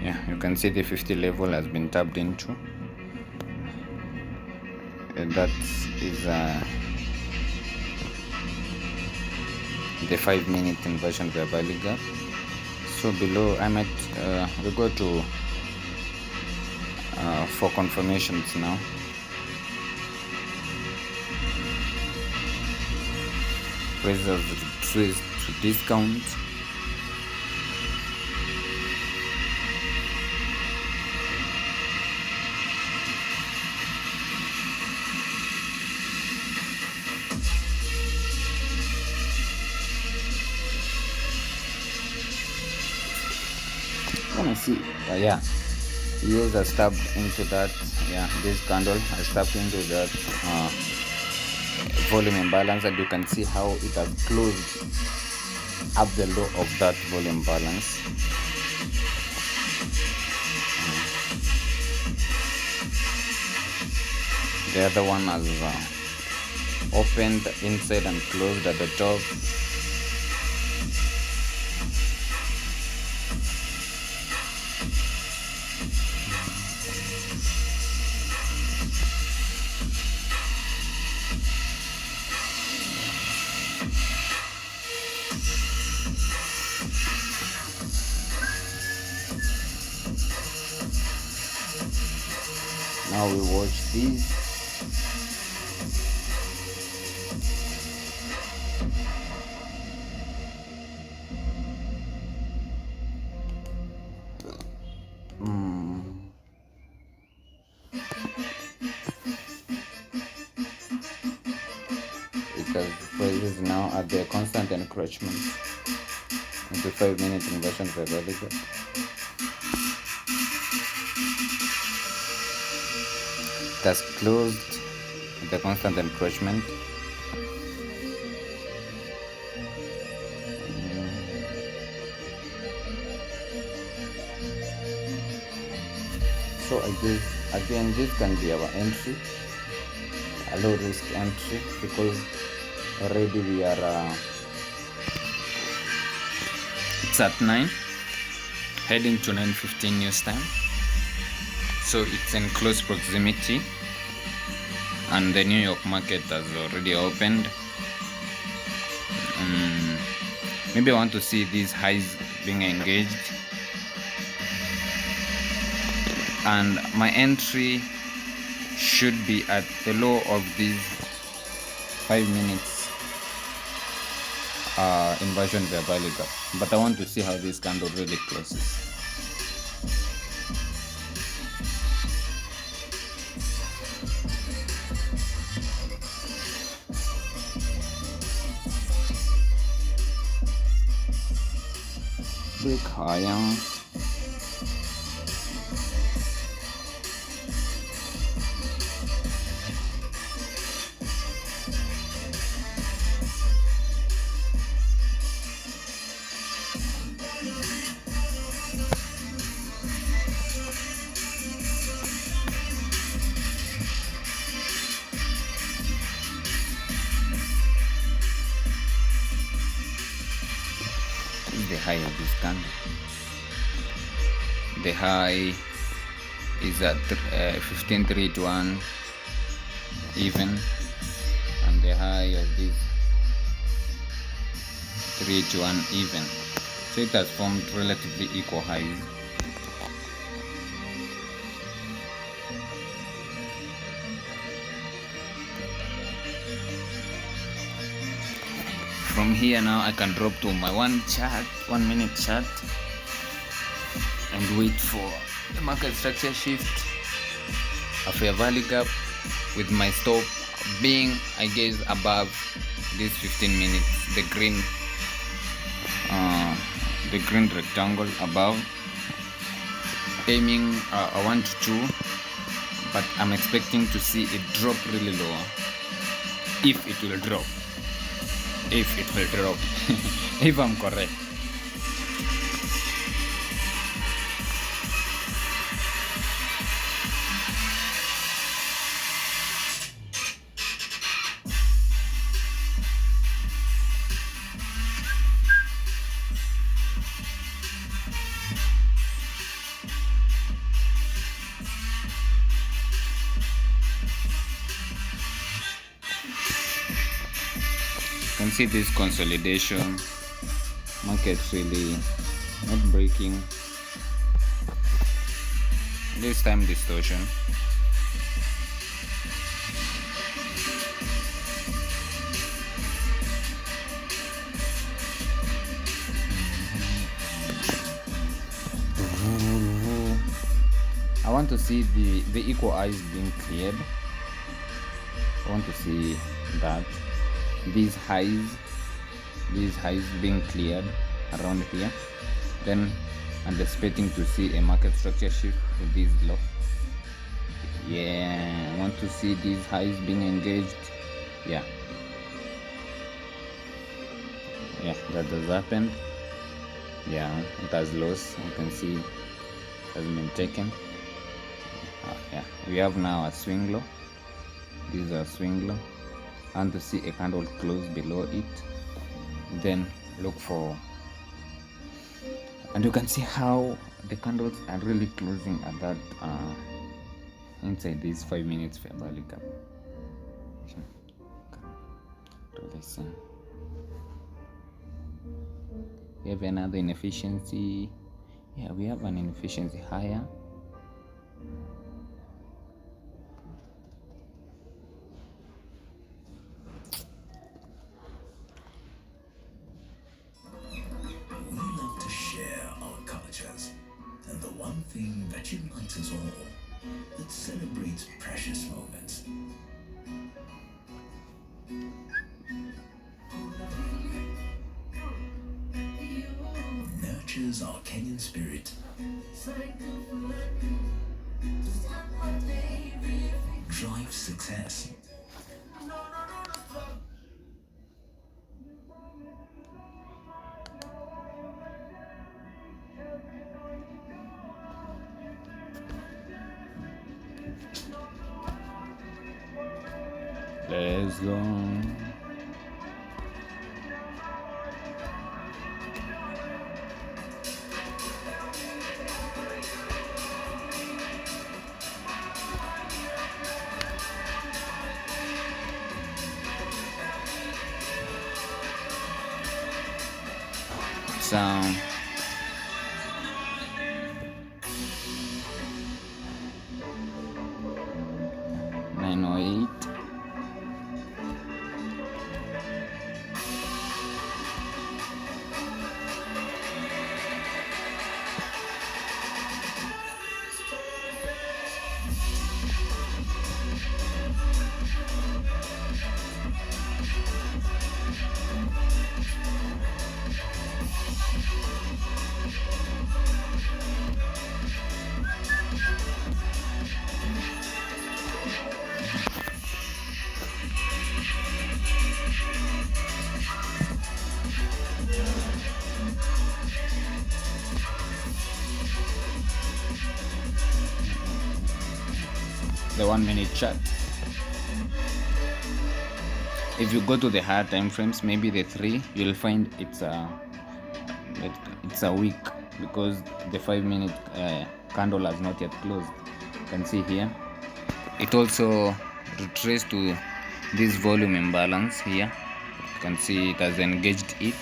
Yeah, you can see the 50 level has been tapped into. That is the 5 minute inversion of the value gap. So below I might we go to for confirmations now. Prices to discount. Wanna see? Yeah, here's a tapped into that. Yeah, this candle has tapped into that volume imbalance, and you can see how it has closed up the low of that volume balance. The other one has opened inside and closed at the top. Now we watch these. Because prices now at their constant encroachment into 5-minute inversion variability. It has closed the constant encroachment. So I guess again this can be our entry, a low risk entry, because already we are it's at 9 heading to 9:15 news time, so it's in close proximity, and the New York market has already opened. Maybe I want to see these highs being engaged, and my entry should be at the low of these 5 minutes inversion verbally gap, but I want to see how this candle really closes. Break higher. The high of this candle. The high is at 15.381 even, and the high of this 381 even. So it has formed relatively equal highs. From here now I can drop to my 1 minute chart and wait for the market structure shift, a fair value gap, with my stop being, I guess, above this 15 minutes, the green rectangle above, aiming a 1 to 2, but I'm expecting to see it drop really lower, if it will drop. If I'm correct. You can see this consolidation, market really not breaking, this time distortion. I want to see the equal eyes being cleared. I want to see that these highs being cleared around here. Then I'm expecting to see a market structure shift with this low. Yeah, I want to see these highs being engaged. Yeah, that has happened. Yeah, it has lost. You can see it has been taken. Yeah, we have now a swing low. This is a swing low. I want to see a candle close below it, then look for, and you can see how the candles are really closing at that inside this 5 minutes fair value gap. Releasing. We have another inefficiency. Yeah, we have an inefficiency higher. celebrates precious moments. Nurtures our Kenyan spirit. Drives success. Let's go. Sound. Nine oh eight. The 1 minute chat. If you go to the higher time frames, maybe the 3, you'll find it's a week because the 5 minute candle has not yet closed. You can see here. It also retraced to this volume imbalance here. You can see it has engaged it.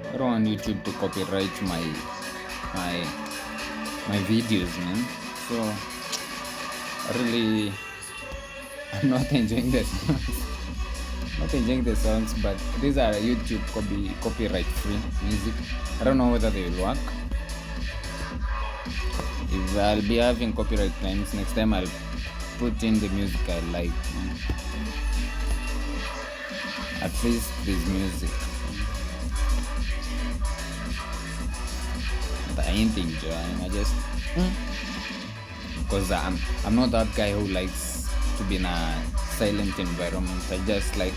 I don't want YouTube to copyright my videos, man. So really, I'm not enjoying the songs. Not enjoying the songs, but these are YouTube copyright free music. I don't know whether they will work. If I'll be having copyright claims next time, I'll put in the music I like. At least this music. But I ain't enjoying. I just because I'm not that guy who likes to be in a silent environment. I just like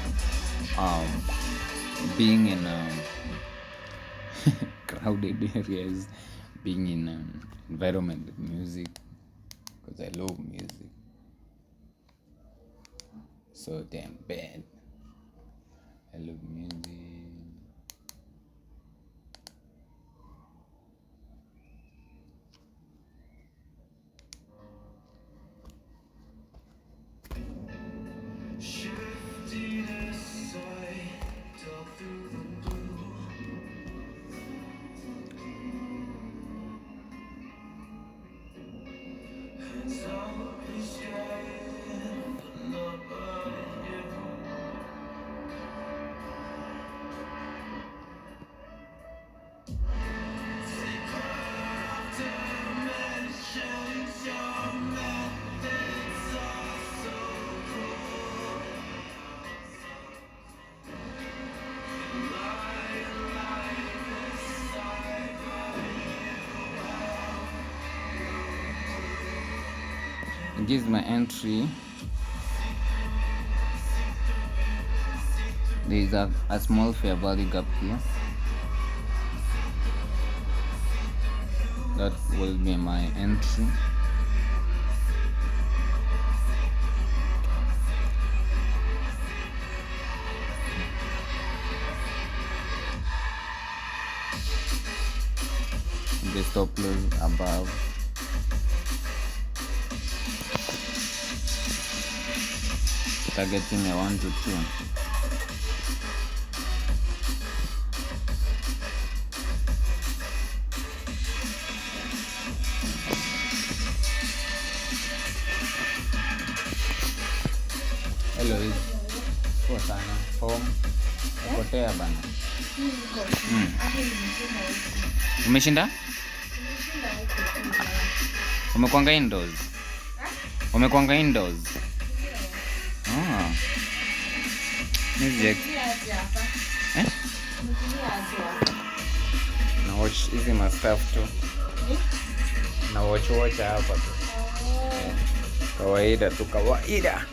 being in crowded areas, being in an environment with music, because I love music so damn bad. I love music. It gives my entry. There is a small fair value gap here. That will be my entry. The stop loss above. Targeting a 1 to 2. Hello. Poa sana. Form. Potea bana. Umeshinda? Umekwanga indoors? Umekwanga indoors? Ah. Music. Na watch hizi ma stuff tu. Na watch hapa tu. Kawaida tu kawaida.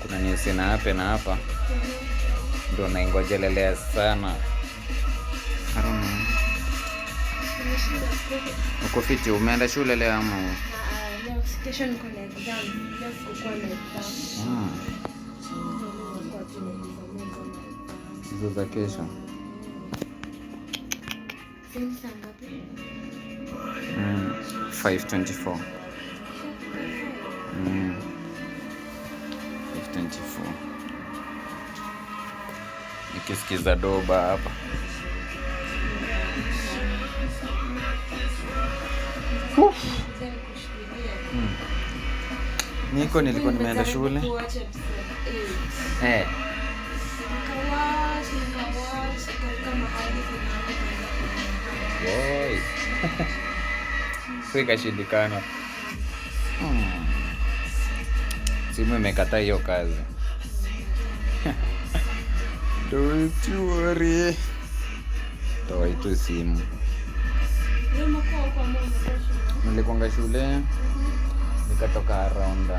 Kuna news na hapa. Ndio naingojelelea sana. I don't know. Uko fiti, umeenda shule leo ama? Leo kesho niko na exam. Leo sikuwa na exam. Hizo za kesho. Sasa ngapi? 5:24. 5:24. Nikisikiza doba hapa. Nilikuwa nimeenda shule. Woi. Fika shindikana. Simu imekataa hiyo kazi. Don't worry. Toa itu simu. Nilikwanga shule. Nikatoka around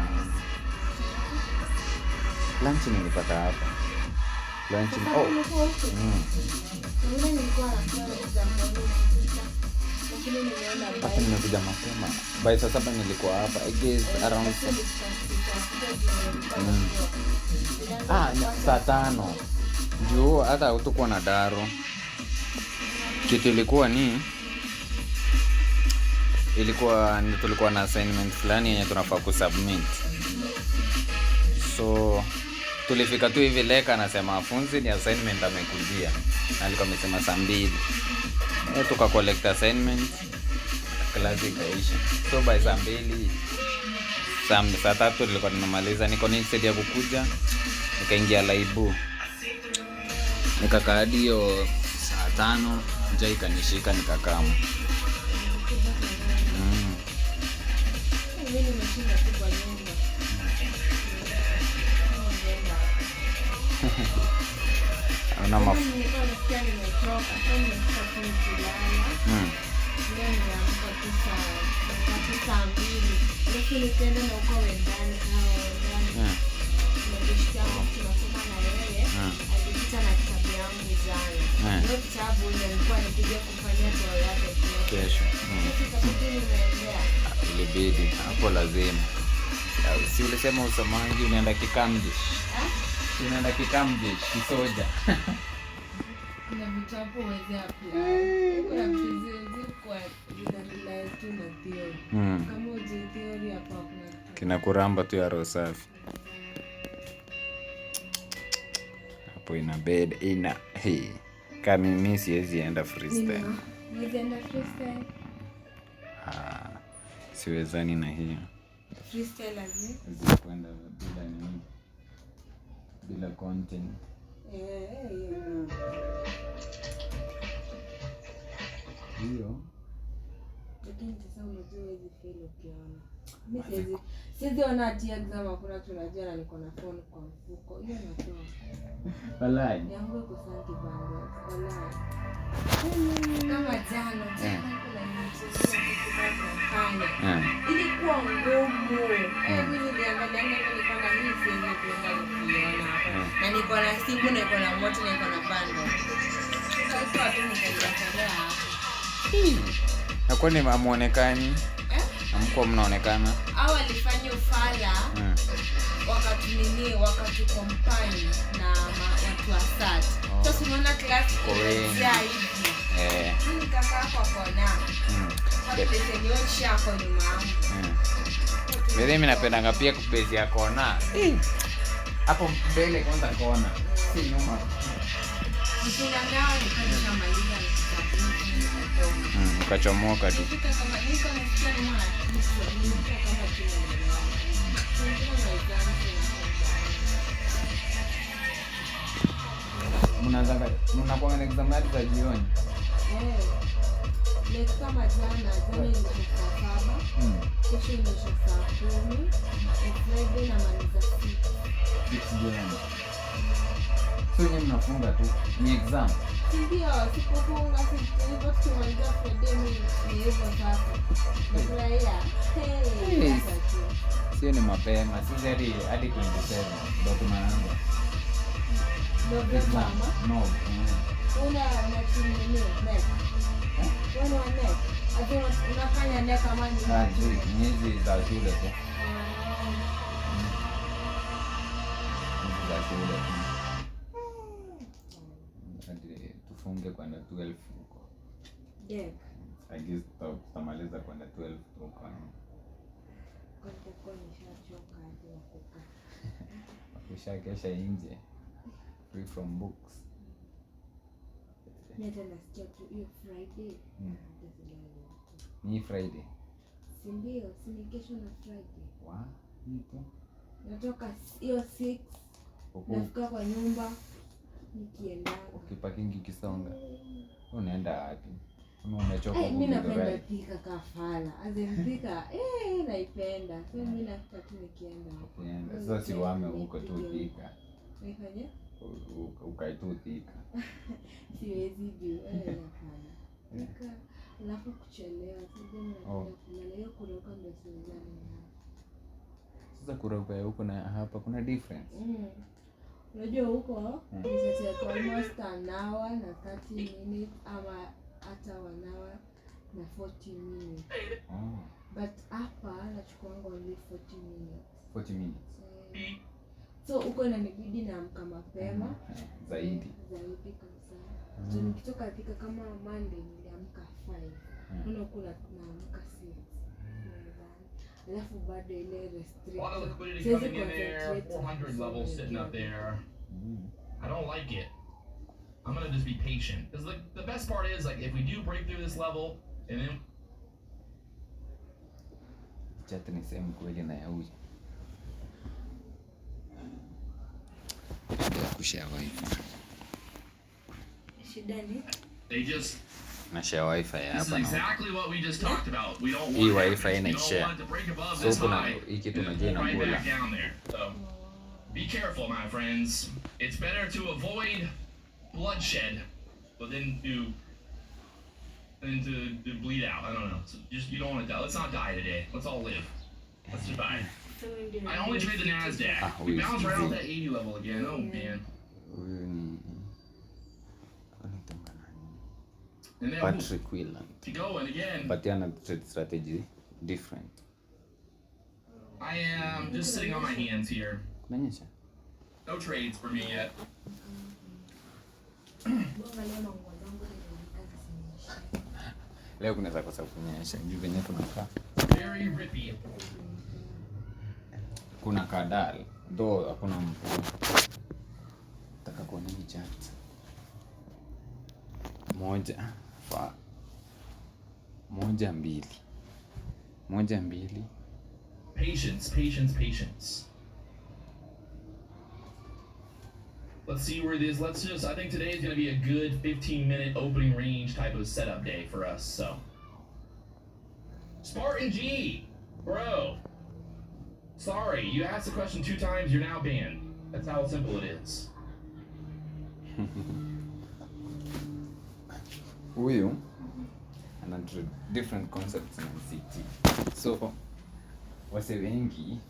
lunch nilipata hapa. Lunch hapa nimekuja mapema. By saa 7 nilikuwa hapa. I guess around saa 5. Juu hata hutakuwa na daro. Kitu ilikuwa tulikuwa na assignment fulani yenye tunafaa kusubmit. So tulifika tu hivi leka anasema afunzi ni assignment amekujia. Na alikuwa amesema saa 2. Tuka collect assignment. Klasi ikaisha. So by saa 2 saa 3 nilikuwa nimemaliza. Niko instead ya kukuja nikaingia laibu. Nikakaa hadi hiyo saa 5 njaa ikanishika nikakaa. Una kesho. Ilibidi hapo lazima. Si ulisema usomangi unaenda kikamdish. Unaenda kikamdish kisoja. Kuna vitu hapo uweze apply. Kuna vitu kwa bila tu na theory. Kama uje theory hapo hakuna. Kina kuramba tu ya roho safi. Hapo ina bed ina kama mimi siwezi enda freestyle. Siwezi enda freestyle. Siwezani na hiyo. Freestyle lazima. Zikwenda bila content. Hiyo. Lakini sasa unajua hizi fail ukiona. Siwezi ona ati exam hakuna tunajua na niko na phone kwa mfuko. Hiyo natoa. Walai. Yangu iko santi bando. Walai. Kama jana kuna mchezo kufanya. Ilikuwa ngumu. Mimi niliangalia nilikuwa na hii yenye tunaona hapa. Na niko na simu na niko na moto na niko na bando. Sasa watu nikaangalia hapo. Hapo ni muonekani. Hamko mnaonekana. Hao walifanya ufala. Wakati company na watu wa SAT. Sasa unaona class ya hivi. Mimi nikakaa kwa kona. Kwa pesa nyosha kwa nyuma yangu. Mimi napenda pia kupesi ya kona. Hapo mbele kwanza kona. Si nyuma. Nikinangaa nikashamaliza nikatoka. Ukachomoka tu. Mnakuwa na exam hadi za jioni. Like kama jana ilikuwa saa 7, kesho inaisha saa 10, Friday na maliza 6 jioni. So nyinyi mnafunga tu ni exam. Ndio, sikufunga hivyo tukimaliza Friday ni hivyo sasa. Nafurahia. Sio ni mapema, sisi hadi 27 ndio tunaanza. Ndio mama. No. Una chini neck. Wana neck. Aduna unafanya neck kama ni hizi za shule tu. Hizi za shule tu. Hadi tufunge kwenda 12 huko. Deck. I guess tutamaliza kwenda 12 huko. Kwa nishachoka hadi kukaa. Ukishakesha nje. Free from books. Nenda nasikia tu hiyo Friday. Ni Friday. Si ndio, si ni kesho na Friday. Nipo. Natoka hiyo 6. Nafika kwa nyumba nikienda. Ukipakingi kisonga. Unaenda wapi? Umechoka huko. Mimi napenda pika kafala. Azempika naipenda. So mimi nafika tu nikienda. Sasa si wame huko tu pika. Nifanye? Ukaituthika. Siwezi juu hapana. Nika alafu kuchelewa sasa kulala hiyo kuruka ndio siwezani. Sasa kuruka huko na hapa kuna difference. Unajua huko ni almost an hour na 30 minutes ama hata 1 hour na 40 minutes. But hapa nachukua only 40 minutes. 40 minutes. So uko inanibidi naamka mapema zaidi kabisa. So nikitoka pika kama Monday niliamka 5. Kuna naamka 6. Alafu bado ile restriction. Coming in there, 400 level sitting up there. I don't like it. I'm gonna just be patient. Because the best part is, like, if we do break through this level, and then... Chat ni sehemu kweli na yauzi. Kushare wifi. Shida ni? They just... Nashare wifi hapa. This is exactly what we just talked about. We don't hii want wifi ina share. to break above So this kuna high. hiki tunajua Right inakula. back down there. So, be careful, my friends. It's better to avoid bloodshed, but then to bleed out. I don't know. So you don't want to die. Let's not die today. Let's all live. Let's survive. I only trade the NASDAQ. We bounce around that 80 level again. Oh man. And then Patrick Whelan. to go and again. But yana trade strategy different. I am just sitting on my hands here. Kunaonyesha? No trades for me yet. Leo kunaweza kosa kunyesha. Juu venye tunakaa. Very rippy. Kuna kadal. Though hakuna mvua. Nataka kuona hii chat. Moja mbili. Patience. Let's see where it is. I think today is going to be a good 15-minute opening range type of setup day for us, so. Spartan G, bro. Sorry, you asked the question 2 times, you're now banned. That's how simple it is. Huyu ana different concepts na CT. So wase wengi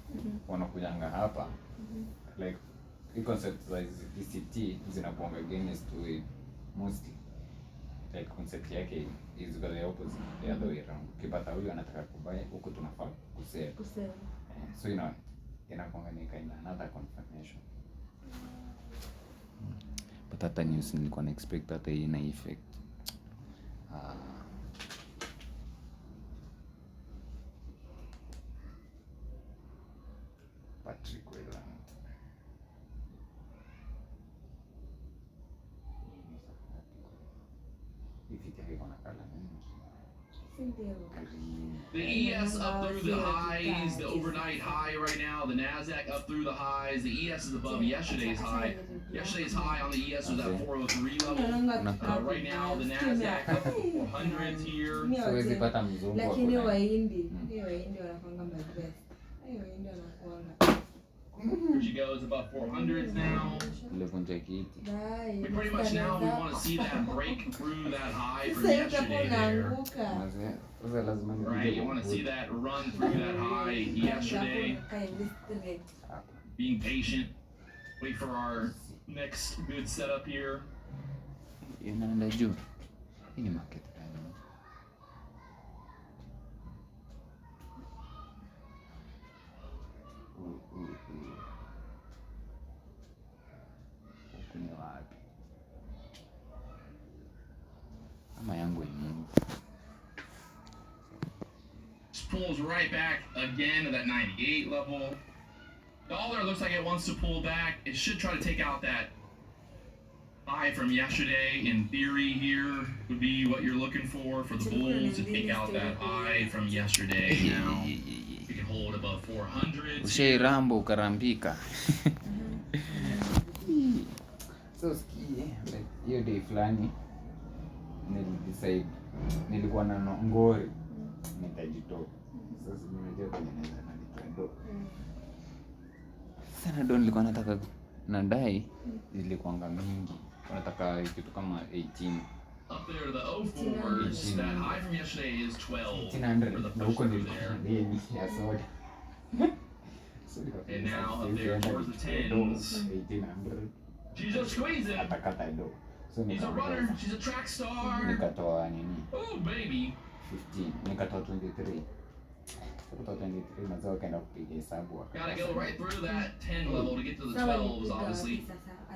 wanakujanga hapa like the concepts za CT zinakuanga against to mostly like concept yake is the opposite, the other way around. Kipata huyu anataka kubai huku tunafaa kusave. So inakuanga ni kind of another confirmation. But hata news nilikuwa na expect hata ina effect. Patrick Whelan. Hivi tayari kuna kala nini? The ES up through the highs, the overnight high right now. The NASDAQ up through the highs. The ES is above yesterday's high. Yesterday's high on the ES was at 403 level. Right now, the NASDAQ up to 400s here. Siwezi pata mzungu wa Lakini kuna. Wahindi wanakuanga mabest. Wahindi wanakuanga. Here she goes above 400s now. Nilivunja kiti. We pretty much now we want to see that break through that high from yesterday there. Sasa lazima Right, you want to see that run through that high yesterday. Being patient. Wait for our next good setup here. inaenda juu. Hii ni market time. Huku ni wapi? Ama yangu imungu. Just pulls right back again to that 98 level. Dollar looks like it wants to pull back. It should try to take out that high from yesterday. In theory, here would be what you're looking for the bulls to take out that high from yesterday. Now you can hold above 400. Ushai rambo ukarambika. So ski hiyo day fulani nilikuwa na ngori nitajitoa. Sasa nimejua kwenye naweza nalitoa. Sana don nilikuwa nataka nadai ilikuanga mingi. Nataka kitu kama 18. Up there to the 04s. That high from yesterday is 12. 1800. Na huko ndio ya soda. And now up there towards the 10s. 1800. She's just squeezing. Atakata do. So She's a runner. She's a track star. nikatoa nini? Oh, baby. 15. Nikatoa 23. Kutoka 23 mazao kaenda kupiga hesabu. Gotta go right through that 10 level to get to the 12s, obviously.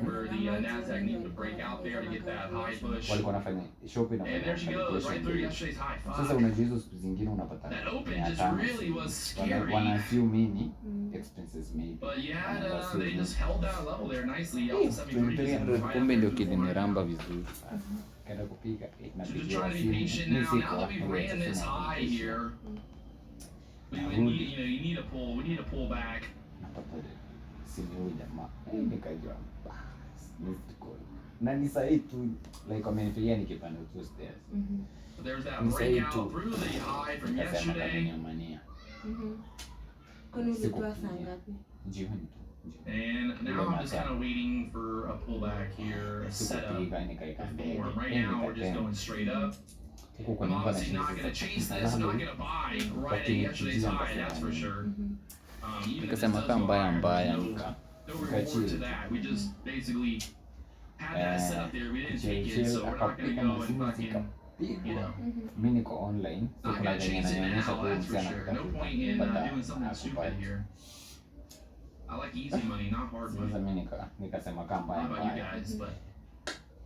Where the NASDAQ needs to break out there to get that high push. Walikuwa wanafanya shopping na And there she goes, right through yesterday's high. Sasa 5. unajua hizo siku zingine unapata That open just really was scary. wana assume nini expenses maybe. But yeah, they just held that level there nicely out to 73. Kumbe ndio kiliniramba vizuri. Kaenda kupiga So just napigia trying to be patient simu. now. Now that we ran this high here, we need, you need a pull. We need a pull back. Napata simu huyu jamaa. Nikajua. Na ni sahi tu like amenipigia nikipanda tu stairs. But there's that breakout through the high from yesterday. Kwani ulitoa saa ngapi? Jioni tu. And now I'm just kind of waiting for a pullback here, a setup. Form. Right now we're just going straight up. I'm obviously not going to chase this. I'm not going to buy right at yesterday's high, that's for sure. Even if this does go higher, there's no reward to that. We just basically had that set up there. We didn't take it, so we're not going to go and fucking, you know. Mimi niko online. Not going to chase it now, that's for sure. No point in doing something stupid here. I like easy money, not hard money. Sasa mimi nikasema kama I don't know about you mbaya. guys, but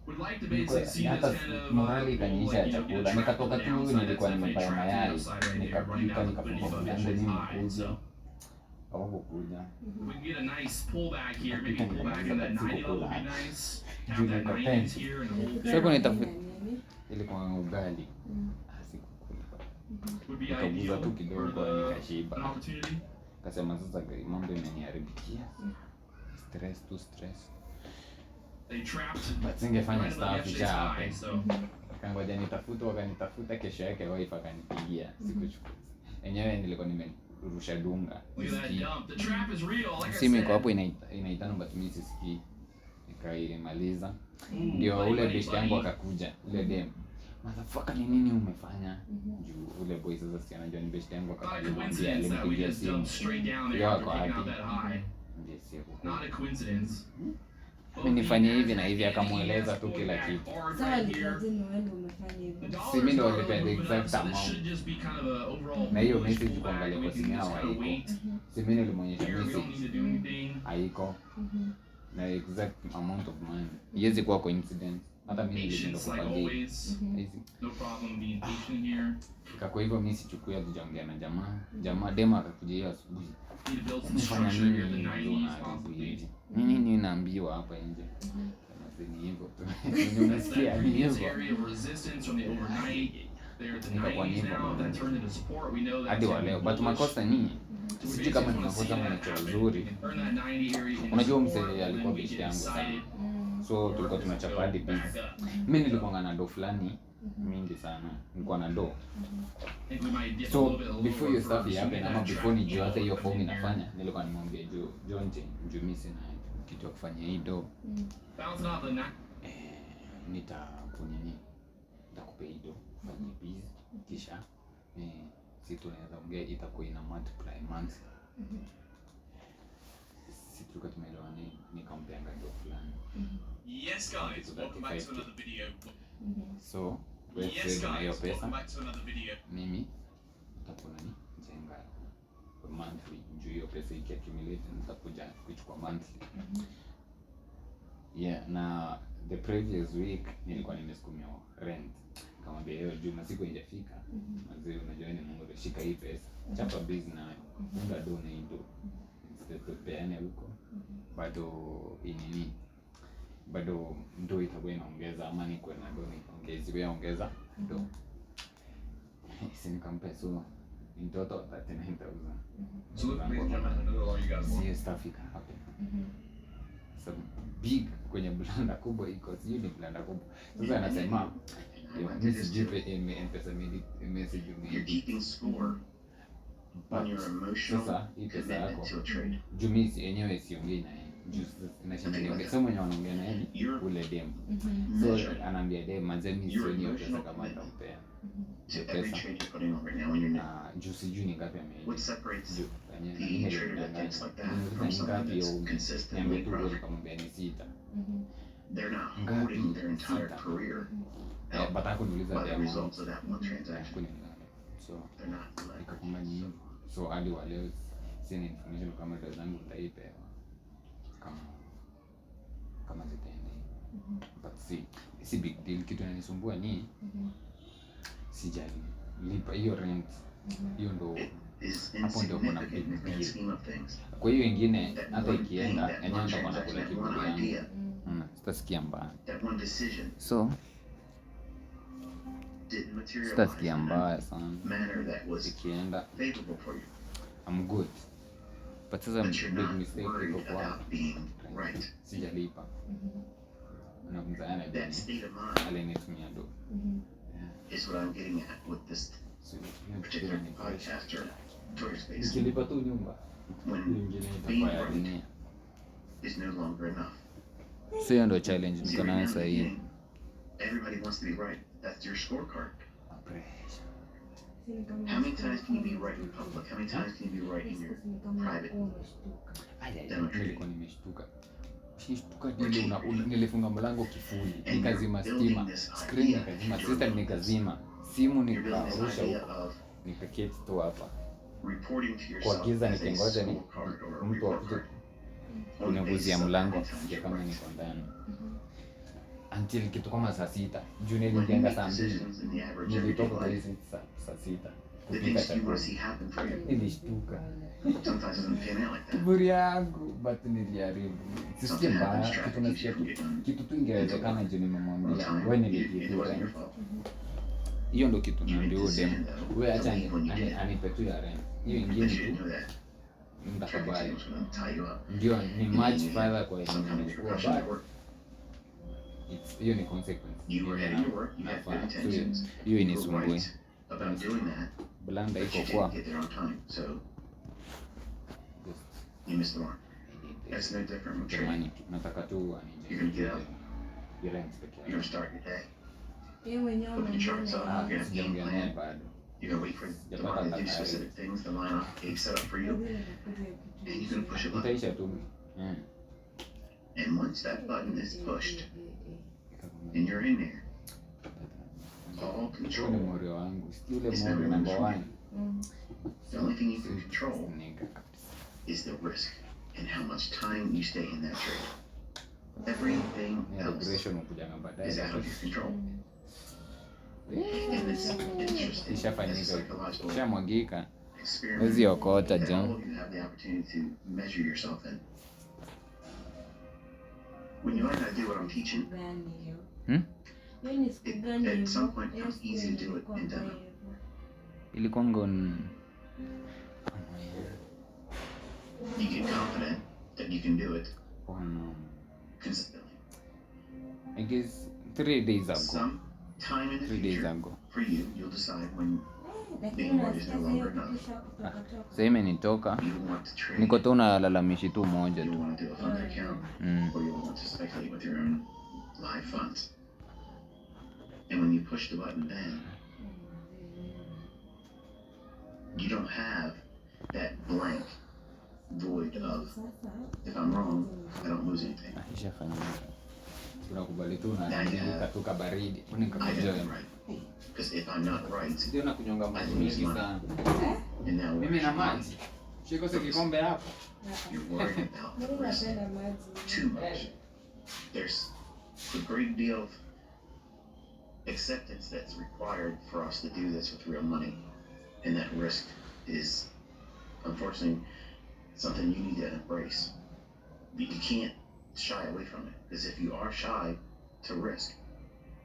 would like to basically see this Hata kind of morali pull, kanyisha like, ya you know, chakula. get a trap on Nikatoka the tu downside. nilikuwa That's nimepaya definitely a trap mayai. downside right there. Right Nikapika now, putting above nikafunga yesterday's ndani high. nikuja. So Hawakukuja. we can get a nice pullback here. Maybe pull back in that 90 level would be nice. Have that 90s here and hold Sasa there. nitafuta ilikuwa ugali. Asikukula. Would be Nikaguza ideal tu for kidogo an nikashiba. opportunity. Kasema sasa mambo imeniharibikia. Stress. They trapped But singefanya right above staff yesterday's cha high. hapo. So Kangoja wakanitafuta kesho yake wife akanipigia. Sikuchukua. Enyewe nilikuwa nimerusha dunga. look at that dump. The trap is real. Like I Simu iko hapo said. inaitana but mimi sisikii. Nikaimaliza. Ooh, Ndio buddy, ule buddy, best yangu buddy. akakuja. Ule dem. Motherfucker ni nini umefanya? Juu ule boy sasa si anajua ni best yangu Not a akakuja. coincidence that we Alimpigia just simu. dumped straight down there Yeah, after kwa taking out happy. that high. Ndiye sio. Not a coincidence. Mimi nifanye hivi na hivi akamueleza tu kila kitu. Sawa, alikuwaje ni wewe ndio umefanya hivyo? Si mimi ndo walipea the exact amount. Na hiyo message kuangalia kwa simu yao haiko. Si mimi nilimwonyesha message. Haiko. Na exact amount of money. Iwezi kuwa coincidence. Hata mimi nilishindwa kupangia. No problem being patient here. Kwa hivyo mimi sichukui hatujaongea na jamaa. Jamaa dema akakuja hiyo asubuhi. Need to build some Umefanya structure nini here. The hivi 90s unaharibu possibly. hivi? Nini naambiwa hapa nje? Kama ni hivyo tu. Unasikia ni This hivyo. area of resistance from the overnight. there at the Nikakuwa 90s hivyo. now that turned into support. We know hadi that's wa leo, getting but bullish. makosa ni So we sijui kama basically ni wanna see makosa ama ni that kitu happen nzuri. and turn that 90 area into Unajua support, mzee and alikuwa then we besti get yangu sana, excited. so tulikuwa tunachapa hadi biz. Mimi nilikuwa na do fulani mingi sana, nilikuwa na do. I think we might dip a So little bit lower before your stuff first, happen get ama that before track nijue hata hiyo form in there. inafanya, nilikuwa nimwambia John mimi sina kitu ya kufanya hii do. Bouncing off the neck. Nitakupea hii do fanye biz, kisha si tunaweza ongea itakuwa ina multiply months. Si tulikuwa tumeelewana, nikampeanga do fulani. Yes guys, welcome back to another video. So wewe Yes na hiyo guys, pesa welcome back to another video. mimi nitakuwa jenga monthly, juu hiyo pesa ikiaccumulate nitakuja kuchukua monthly. Yeah, na the previous week nilikuwa nimesukumia rent. Nikamwambia hiyo juu na siku haijafika. Mzee unajua ni Mungu shika hii pesa. Chapa business nayo. Funga do na hii do. Instead tupeane huko. Bado ndo itakuwa inaongeza ama ni kwa na do niongeze ongeza do. Si nikampea so in total 39,000. So look, ladies and gentlemen, I know all you guys want. See stuff can happen. So big kwenye blanda kubwa iko, sio ni blanda kubwa. Sasa anasema mimi sijui mpesa message You're mimi. keeping score on your emotional Sasa hii pesa yako commitment to a trade. Jumisi yenyewe siongei na yeye. Inashinda niongee. Sasa mwenye wanaongea na yeye ule dem. So anaambia dem manze mimi sio hiyo pesa kama nitampea. To every trade you're putting on right now in your net. Juu sijui ni ngapi ameingia. What separates Juu the trader that thinks like that from someone that's consistently profitable? nikamwambia ni sita. They're not holding their entire career out Batako niuliza by the dem. results of that one transaction. So They're not like ikakumba ni hivyo. So hadi wa leo sina information kama ndo zangu nitaipewa kama zitaenda hivi. But si big deal. Kitu inanisumbua ni sijali lipa hiyo rent. Hiyo ndo is hapo ndio kuna insignificant in the grand scheme of things. kwa hiyo wengine That hata one thing, ikienda that yenyewe one nitakuwa nakula transaction, that kiburi one yangu. idea, Sitasikia mbaya. that one decision So didn't materialize sitasikia in mbaya a sana manner that was ikienda. favorable for you. I'm good. But sasa But you're big not mistake worried iko kwa about being right. sijalipa. Na mzaana That deni state of mind alinitumia do. is what I'm getting at with this So particular podcast or Twitter space. nikilipa tu nyumba When nyingine being itakuwa ya right dunia. is no longer enough. So hiyo ndio challenge See, niko right nayo now, sasa in the hivi. beginning, everybody wants to be right. That's your scorecard. How many times can you be right in public? How many times can you be right in your private? Nilikuwa nimeshtuka. Shtuka nilifunga mlango kifuli, nikazima stima, screen nikazima, system nikazima, simu You're building this nikarusha idea huko. of Nikaketi tu hapa reporting to kwa yourself giza as a nikingoja ni scorecard or a mtu report akuje card. On the basis kuniguzia of how mlango many times ya you're kama right. niko ndani. Until kitu kama saa sita. Juu When you nilijenga make saa 2. decisions in the average everyday Nilitoka kwa life, hizi saa sita. the Kupika things you want chakula. to see happen for you Nilishtuka. sometimes doesn't pan out like that. Kiburi yangu but niliharibu. Sisikie Something mbaya, happens, kitu traffic nasikia issues, you get kitu tu ingewezekana juu on nimemwambia time. wewe It nilikitu wasn't your rent. fault. Hiyo ndo kitu You made naambia the huyo decision demu. though Wewe to acha leave when you did. anipe tu ya rent. Hiyo I ingine bet you tu know that traffic mtakubali. signals gonna tie you up. Ndio ni much further kwa Some kind of yenye repercussion at work. hiyo ni consequence. You were heading to work, you had good Nafaa. So, intentions. hiyo You were inisumbue. right about doing that, Blanda but you iko kwa didn't get there on time, so you missed the mark. That's no different from trading. jamani, nataka tu You're gonna get up. ya rent peke You're yake. gonna start your day. Yeye mwenyewe Open your charts up. anaona You're gonna game Sijaongea naye plan. bado. You're gonna wait for the market to do specific things, the line off gate set up for you, and you're gonna push a button. Itaisha tu. And once that button is pushed and you're in there, all Huyo ni control, morio wangu. Si yule It's morio never number from 1. the only thing you can control Nigga kabisa. is the risk and how much time you stay in that trade. Everything Ni else regulation ukujanga is out baadaye. of your control. And it's interesting, it's a Ishafanyika. psychological Ishamwagika. experiment Wezi okota that all John. of you have the opportunity to measure yourself in. When you learn how to do what I'm teaching, gani hiyo? Yaani siku gani At some hivyo? point, it becomes easy to do it in demo. ilikuwa ngon You get confident that you can do it on consistently. I guess 3 days ago. Some time in the 3 days future, ago. for you, you'll decide when Lakini being bored is no unasikia longer enough. kutoka. Sasa imenitoka. You want to trade. Niko tu na lalamishi tu moja You tu. want to do a fund account, or you want to speculate with your own live funds. And when you push the button then, you don't have that blank void of, if I'm wrong, I don't lose anything. Ishafanyika. Tunakubali tu na Now you have, nikatoka baridi. I got it right. Because if I'm not right, Ndio na kunyonga maji mingi sana. and now Mimi na maji. Shiko kikombe hapo. you're worrying about Mimi risk napenda maji. too much. There's a great deal of acceptance that's required for us to do this with real money. And that risk is, unfortunately, something you need to embrace. You can't shy away from it. Because if you are shy to risk,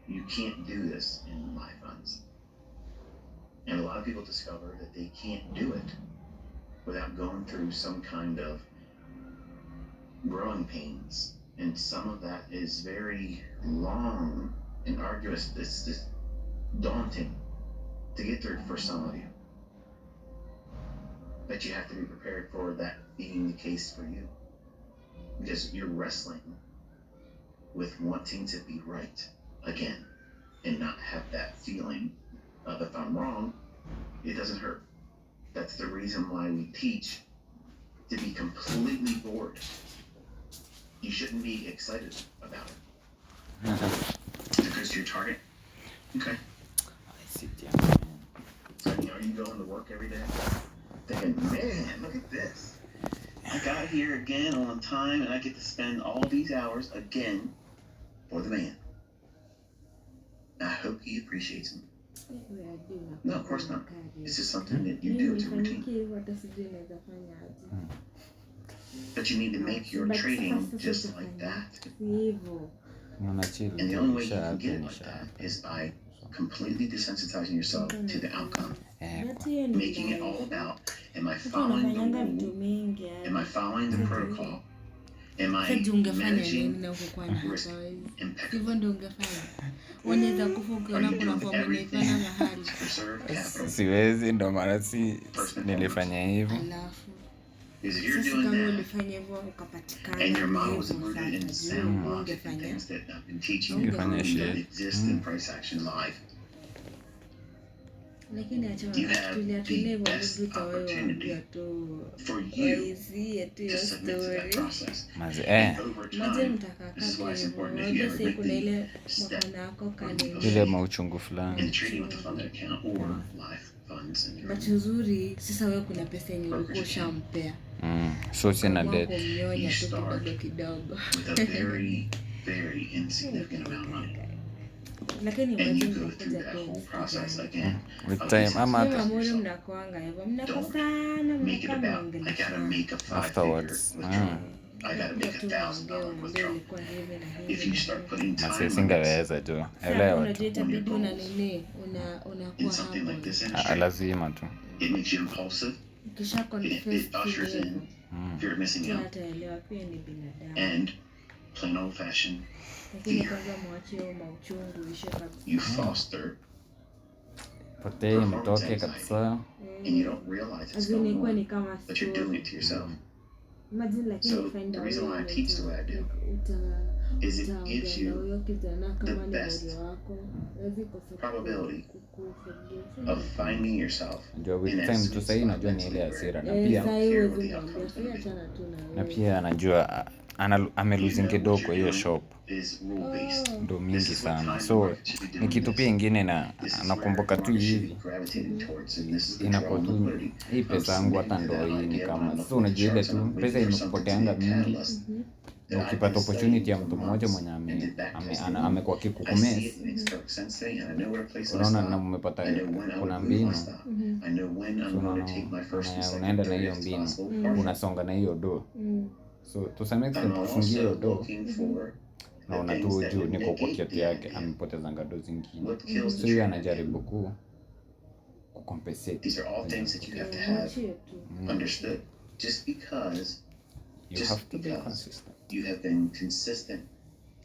you can't do this in live funds. And a lot of people discover that they can't do it without going through some kind of growing pains. And some of that is very long and arduous. It's daunting to get through for some of you. But you have to be prepared for that being the case for you. Because you're wrestling with wanting to be right again and not have that feeling of, if I'm wrong, it doesn't hurt. That's the reason why we teach to be completely bored. You shouldn't be excited about it. Because to your target. Okay. I sit here. So are you going to work every day thinking, man, look at this. I got here again on time and I get to spend all these hours again for the man. I hope he appreciates me. No, of course not. It's just something that you do. It's a routine. But you need to make your trading just like that. And the only way you can get it like that is by completely desensitizing yourself to the outcome. Making it all about, am I following the rule? Am I following the protocol? Am I managing risk impeccably? Hivyo ndio ungefanya. Unaweza kufuka na kuna kwa mnaifanya mahali. Siwezi, ndo maana nilifanya hivyo. Alafu Because if you're sasa doing kama that, ulifanya hivyo ukapatikana and your model hivyo was rooted in sasa, sound logic and ungefanya. things that I've been teaching You you can that share. exist in price action live, Lakini acha you have tulia the best opportunity for you waizie tu to hiyo submit to that story. process. Mazi And over Maji time, mtakaa this is why it's hivyo. important if you Unajua ever sasa make kuna the ile step mwakana wako kanini. ile mauchungu in fulani. trading with the funded account or live funds in your But uzuri sasa wewe kuna pesa yenye ulikuwa ushampea. So sina debt. Kumnyonya tu kidogo kidogo. with a very, very insignificant amount of money. Lakini And you imagine go through that whole process again. With of time, ama desensitizing hata Mama yourself. mnakuanga hivyo. Don't Mnakosana Make it mnakaa about, I mnaongeleshana. gotta make a 5-figure afterwards. withdrawal. I gotta make $1,000 withdrawal. If you start putting time Masi limits singeweza tu. Elewa tu. Unajua itabidi una nini? in Unakuwa something like hapo. this industry, Lazima tu. it makes you impulsive. Ukisha confess It ushers in fear of missing tu out ataelewa pia ni binadamu. and plain old fashioned Lakini fear. kwanza mwachie huo mauchungu ishe kabisa. You foster Potei mtoke kabisa. and you don't realize it's Azini going kuwa on, ni kama but you're doing it to yourself. Imagine lakini So, find the a reason way why I teach the way I do is it gives you huyo kijana kama ni best moyo wako. Hawezi kosa probability kukuforgive. of finding yourself Najua with in that time sweet tu sahii spot najua ni ile mentally hasira na where pia Sasa care hiyo what the zungumzia outcome's sasa gonna be. achana tu na na wewe. pia anajua amelose kidogo hiyo shop is rule-based. ndo This mingi is what sana, time so market should be doing ni kitu this. pia ingine na This is anakumbuka where tu market should be hivi gravitating towards, and this is the inakuwa draw tu liquidity. hii pesa yangu hata ndo hii ni kama sasa, unajua ile tu pesa imekupoteanga mingi, na ukipata opportunity ya mtu mmoja mwenye amekuwa kikukumesi, unaona na umepata kuna mbinu, so unaenda na hiyo mbinu, unasonga na hiyo do, so to some extent kufungia hiyo do naona the tu things that juu would niko kwa negate kiatu the yake idea. amepoteza ngado zingine, What kills so the hiyo training? anajaribu kucompensate. These are all things that you have to have Mwachie tu. understood. Just because You have to be consistent. you have been consistent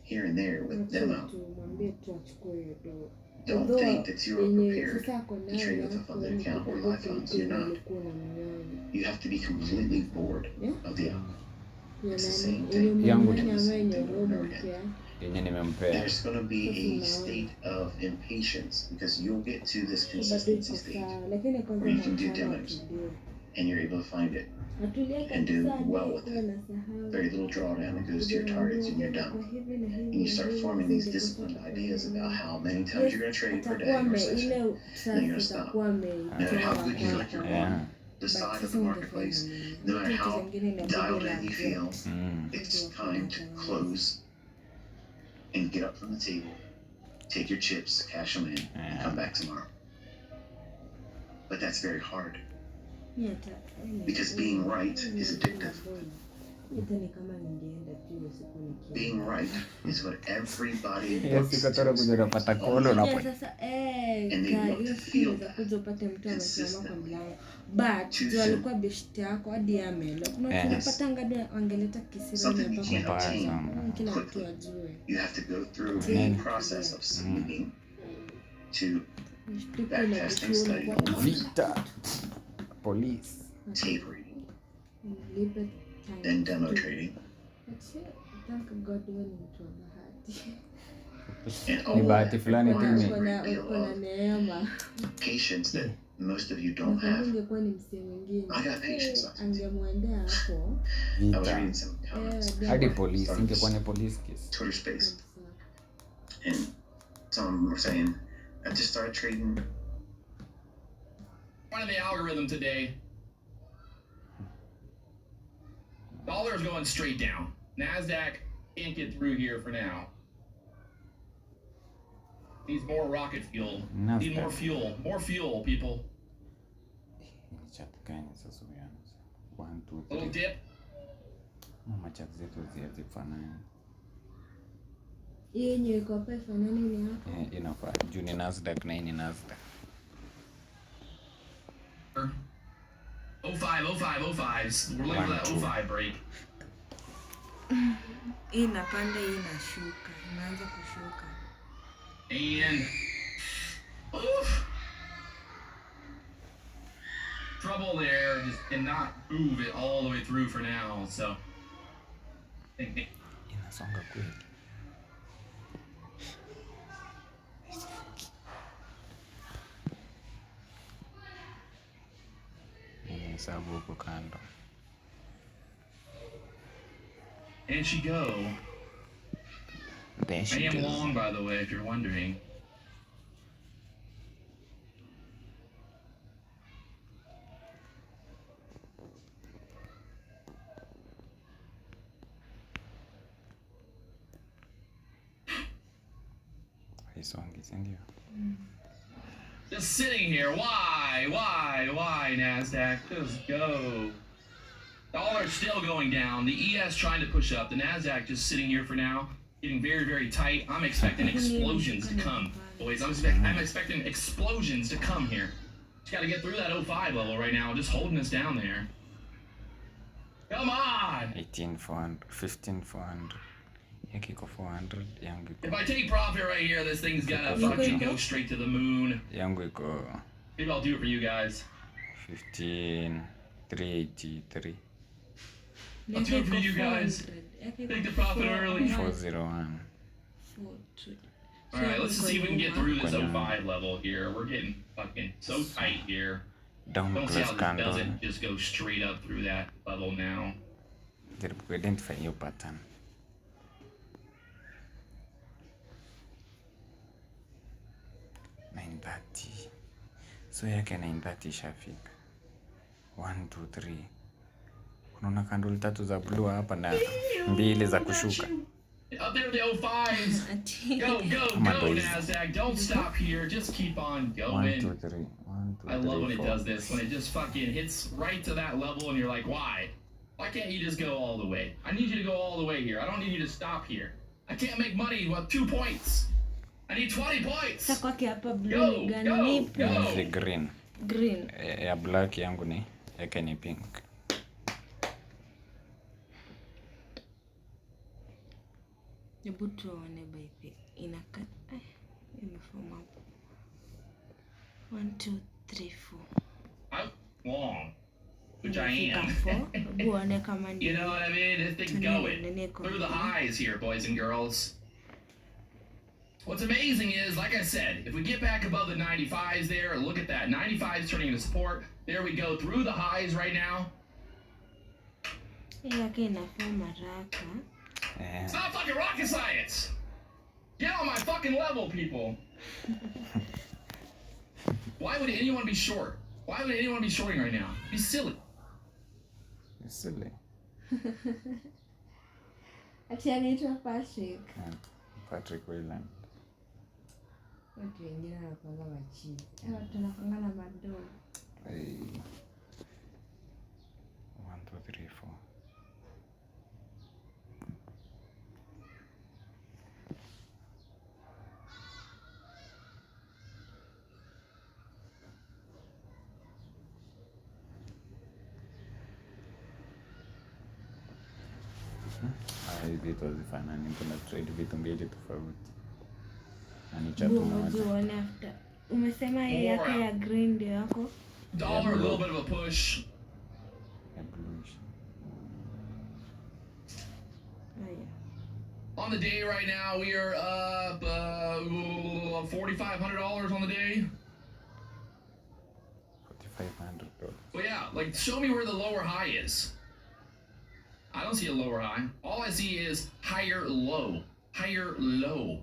here and there with Mwachie demo, tu, mwambie tu achukue hiyo do. don't Although, think that you are yenye prepared sasa ako to nayo trade with a yako funded ni account or kidogo live funds. kuliko You're not. ulikuwa unamnyanya. You have to be completely bored Yeah. of the app. Ya It's the nani, same yenye thing. Yangu umemnyanya It's the ama same yenye thing wewe over again. umempea. Yenye nimempea There's going to be a Sasa state of impatience because you'll get to this bado consistency iko stage sawa, lakini kwanza where you can do mwachana demos atulie. and you're able to find it. Atulie and do kabisa, well hadi with it. kuwa nasahau. Very little drawdown that goes to your targets and you're done. Kwa hivi na hivi And you na start hivi, forming these nisingekuwa disciplined kwa ideas hivi. about how many times Yes, you're going to trade per day atakuwa or ile session. sasa Then you're gonna stop. itakuwa No matter how good you feel like you're Yeah. on the side of the marketplace, no matter how dialed in you feel, it's time to close and get up from the table, take your chips, cash them in, and come back tomorrow. But that's very hard because being right is addictive. Being right is what everybody yes, looks ikataka kuja unapata kolo na And they want to feel that kuja upate mtu amesimama kwa consistently. mlango but Too juu soon. alikuwa beshte yako hadi amelo kuna Yes. tunapata ngadi wangeleta kisirani Something you can't hapa obtain sana. kila mtu quickly. ajue You have to go through Mm. a process of sleeping to Mshtuko That ile testing kitu study. unakuwa vita police. tape reading, mlipe time then demo tu. trading, That's it. Thank God wewe ni mtu wa bahati. and Ni all bahati that fulani tu requires ime- a great deal Uko na of neema. patience that most of you Na don't kama have. ingekuwa ni msee mwingine I got patience. angemwendea hapo I was Vita reading some comments, hadi polisi, ingekuwa ni police case. Twitter space, and some of them were saying, I just started trading. One of the algorithm today. Dollar is going straight down. NASDAQ can't get through here for now. Needs more rocket fuel. Need more NASDAQ. fuel. More fuel, people. Ni chat gani sasa umeanza? 1 2 Little 3. dip. Mama chat zetu zifanana. hiyo yenye iko hapa ifanani ni hapo. Inafaa juu ni Nasdaq na hii ni Nasdaq. 05s. We're looking for that 05 break. Hii inapanda, hii inashuka, inaanza kushuka. And oof. Trouble there, just cannot move it all the way through for now. So I think Inasonga kweli. Hesabu huko kando. and she go. There I she am goes. long, by the way, if you're wondering. Haisongi, si ndio? Just sitting here. Why, NASDAQ? Just go. Dollar's still going down. The ES trying to push up. The NASDAQ just sitting here for now. Getting very, very tight. I'm expecting explosions to come. Boys, I'm expecting explosions to come here. Just got to get through that 05 level right now. Just holding us down there. Come on! 18,400, 15,400. Yaki iko 400, yangu If iko I take profit right here, this thing's gonna fucking go straight to the moon. yangu iko Maybe I'll do it for you guys. 15,383. I'll do it for you guys. Take the profit early. 401. Alright, let's just see if we can get through this 05 level here. We're getting fucking so tight here. Down Don't see plus how this candle. doesn't just go straight up through that level now. Jaribu kuidentify hiyo pattern. So yake 930 ishafika. 1 2 3. Unaona candle tatu za blue hapa na mbili za kushuka. Up there, the 05s. Go, Come on, boys. NASDAQ. Don't stop here. Just keep on 1 2 going. 3. 1 2 3. I love when it 4. does this. When it just fucking hits right to that level and you're like, why? Why can't you just go all the way? I need you to go all the way here. I don't need you to stop here. I can't make money with 2 points. I need 20 points. Sasa kwake hapa blue ni gani? Nipe. Ni green. Green. Ya black yangu ni yake ni pink. Hebu tuone baby. Inakaa imefoma hapo. 1 2 3 4. I'm long, which I am. Buone kama ni. You know what I mean? This thing's going through the highs here, boys and girls. What's amazing is, like I said, if we get back above the 95s there, look at that. 95s turning into support. There we go through the highs right now. Yake inafoma haraka. It's not fucking rocket science. Get on my fucking level, people. Why would anyone be short? Why would anyone be shorting right now? Be silly. It's silly. Ati anaitwa Patrick. Patrick Wayland. Watu wengine wanapanga machizi. Watu wanapanga na madogo. 1 2 3 4. Vitu hazifanani, kuna trade vitu mbili tofauti. Ani chatu moja. Uone after. Umesema yake ya green ndio yako? Dollar, a little bit of a push. Ya bluish. On the day right now, we are up $4,500 on the day. $4,500. But yeah, like, show me where the lower high is. I don't see a lower high. All I see is higher low. Higher low.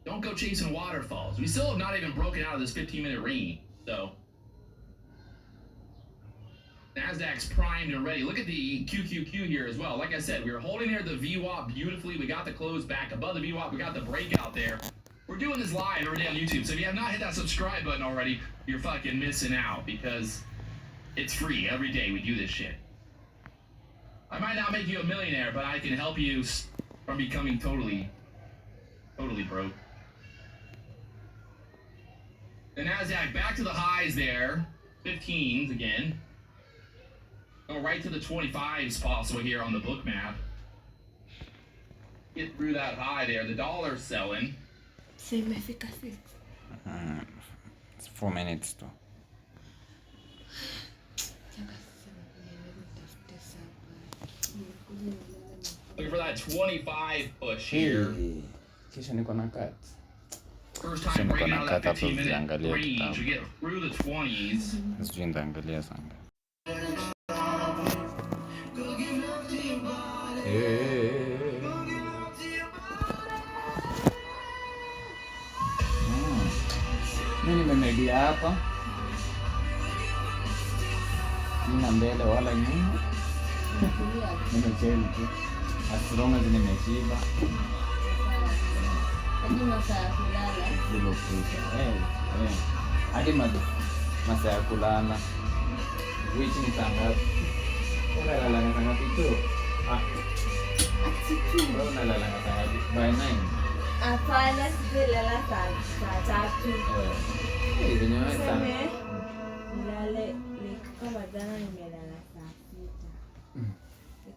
Don't go chasing waterfalls. We still have not even broken out of this 15-minute range, so. NASDAQ's primed and ready. Look at the QQQ here as well. Like I said, we were holding there the VWAP beautifully. We got the close back above the VWAP. We got the breakout there. We're doing this live every day on YouTube, so if you have not hit that subscribe button already, you're fucking missing out because it's free. Every day we do this shit. I might not make you a millionaire, but I can help you from becoming totally broke. The NASDAQ back to the highs there. 15s again. Go right to the 25s possible here on the book map. Get through that high there. The dollar's selling. So imefika 6. It's 4 minutes though. Looking for that 25 push here. Kisha niko na cut. First time breaking out of that 15-minute range. We get through the 20s. Sijui ndaangalia sana. Mimi nimemedia hapa. Sina mbele wala nyuma. Nimecheli tu. As long as nimeshiba. Hadi masaa ya kulala. Hilo kisha. Hadi masaa ya kulala. Which ni saa ngapi? Unalala saa ngapi tu? Wewe unalala saa ngapi? By 9. Hapana, sijalala saa 3. Venyewe sana. Nilale kama jana nimelala saa 6.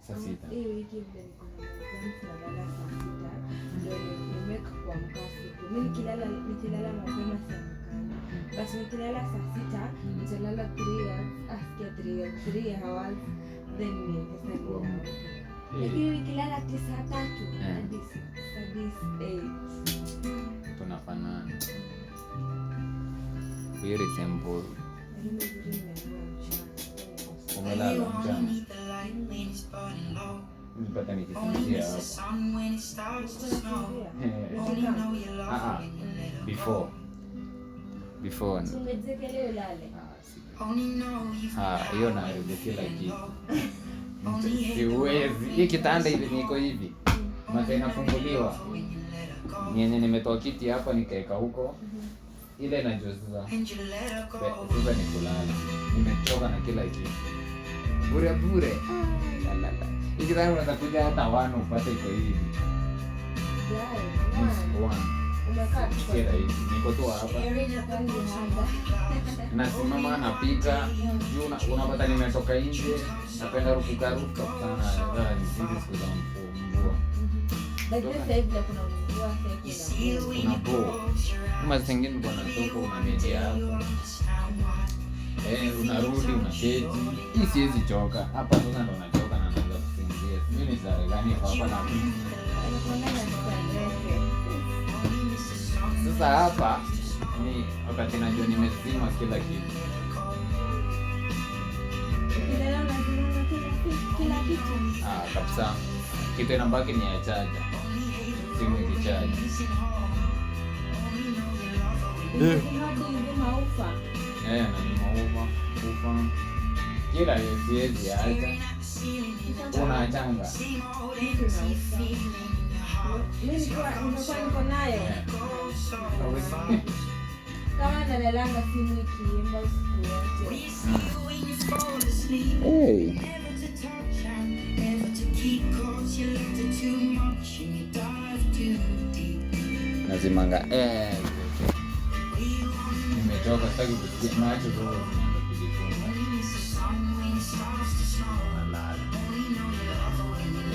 Saa 6. Hii wiki vile niko na exams nalala saa 6. Ndio nimemake kuamka siku. Mimi nikilala mapema sana. Basi nikilala saa 6, nitalala 3 hours then nitakuwa. Lakini nikilala 9 hadi 8. Tunafanana. Very simple. Umelala mchana. Nipata nikisinzia hapa. Before. Umezekelea ulale. Hiyo narudia kila kitu. Siwezi. Hii kitanda hivi niko hivi. Masaa inafunguliwa. Nyenye nimetoa kiti hapa nikaeka huko. Ile najoza. Sasa ni kulala. Nimechoka na kila kitu. Bure. Hii kitanda unaweza kuja hata 1 upate iko hivi. Umekaa tu kwa Kila hivi niko tu hapa nasimama napika juu unapata nimetoka nje, napenda ruka sana hizi siku za mvua. Kuna po kama zingine bwana soko unamedia hapo, unarudi unaketi. Hii siwezi choka hapa sasa, ndo nachoka na naanza kusinzia. Mimi sare gani hapa na sasa hapa ni wakati najua nimezima kila kitu. Kabisa. Kitu inabaki ni ya chaja. Simu ikichaji. Na ni maufa. Kila siwezi acha. Unaachanga. Niko nayo. Kama nalalanga simu ikiimba usiku wote. Hey. Nazimanga nimetoka sitaki kusikia macho tu zinaanza kujifunga.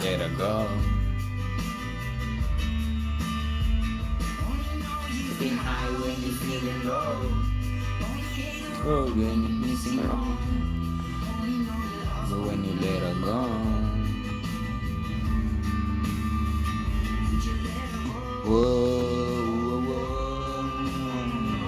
Let her go. Feeling high when you feeling low. Oh, when you missing wrong. But when you let her go. Whoa, whoa, whoa.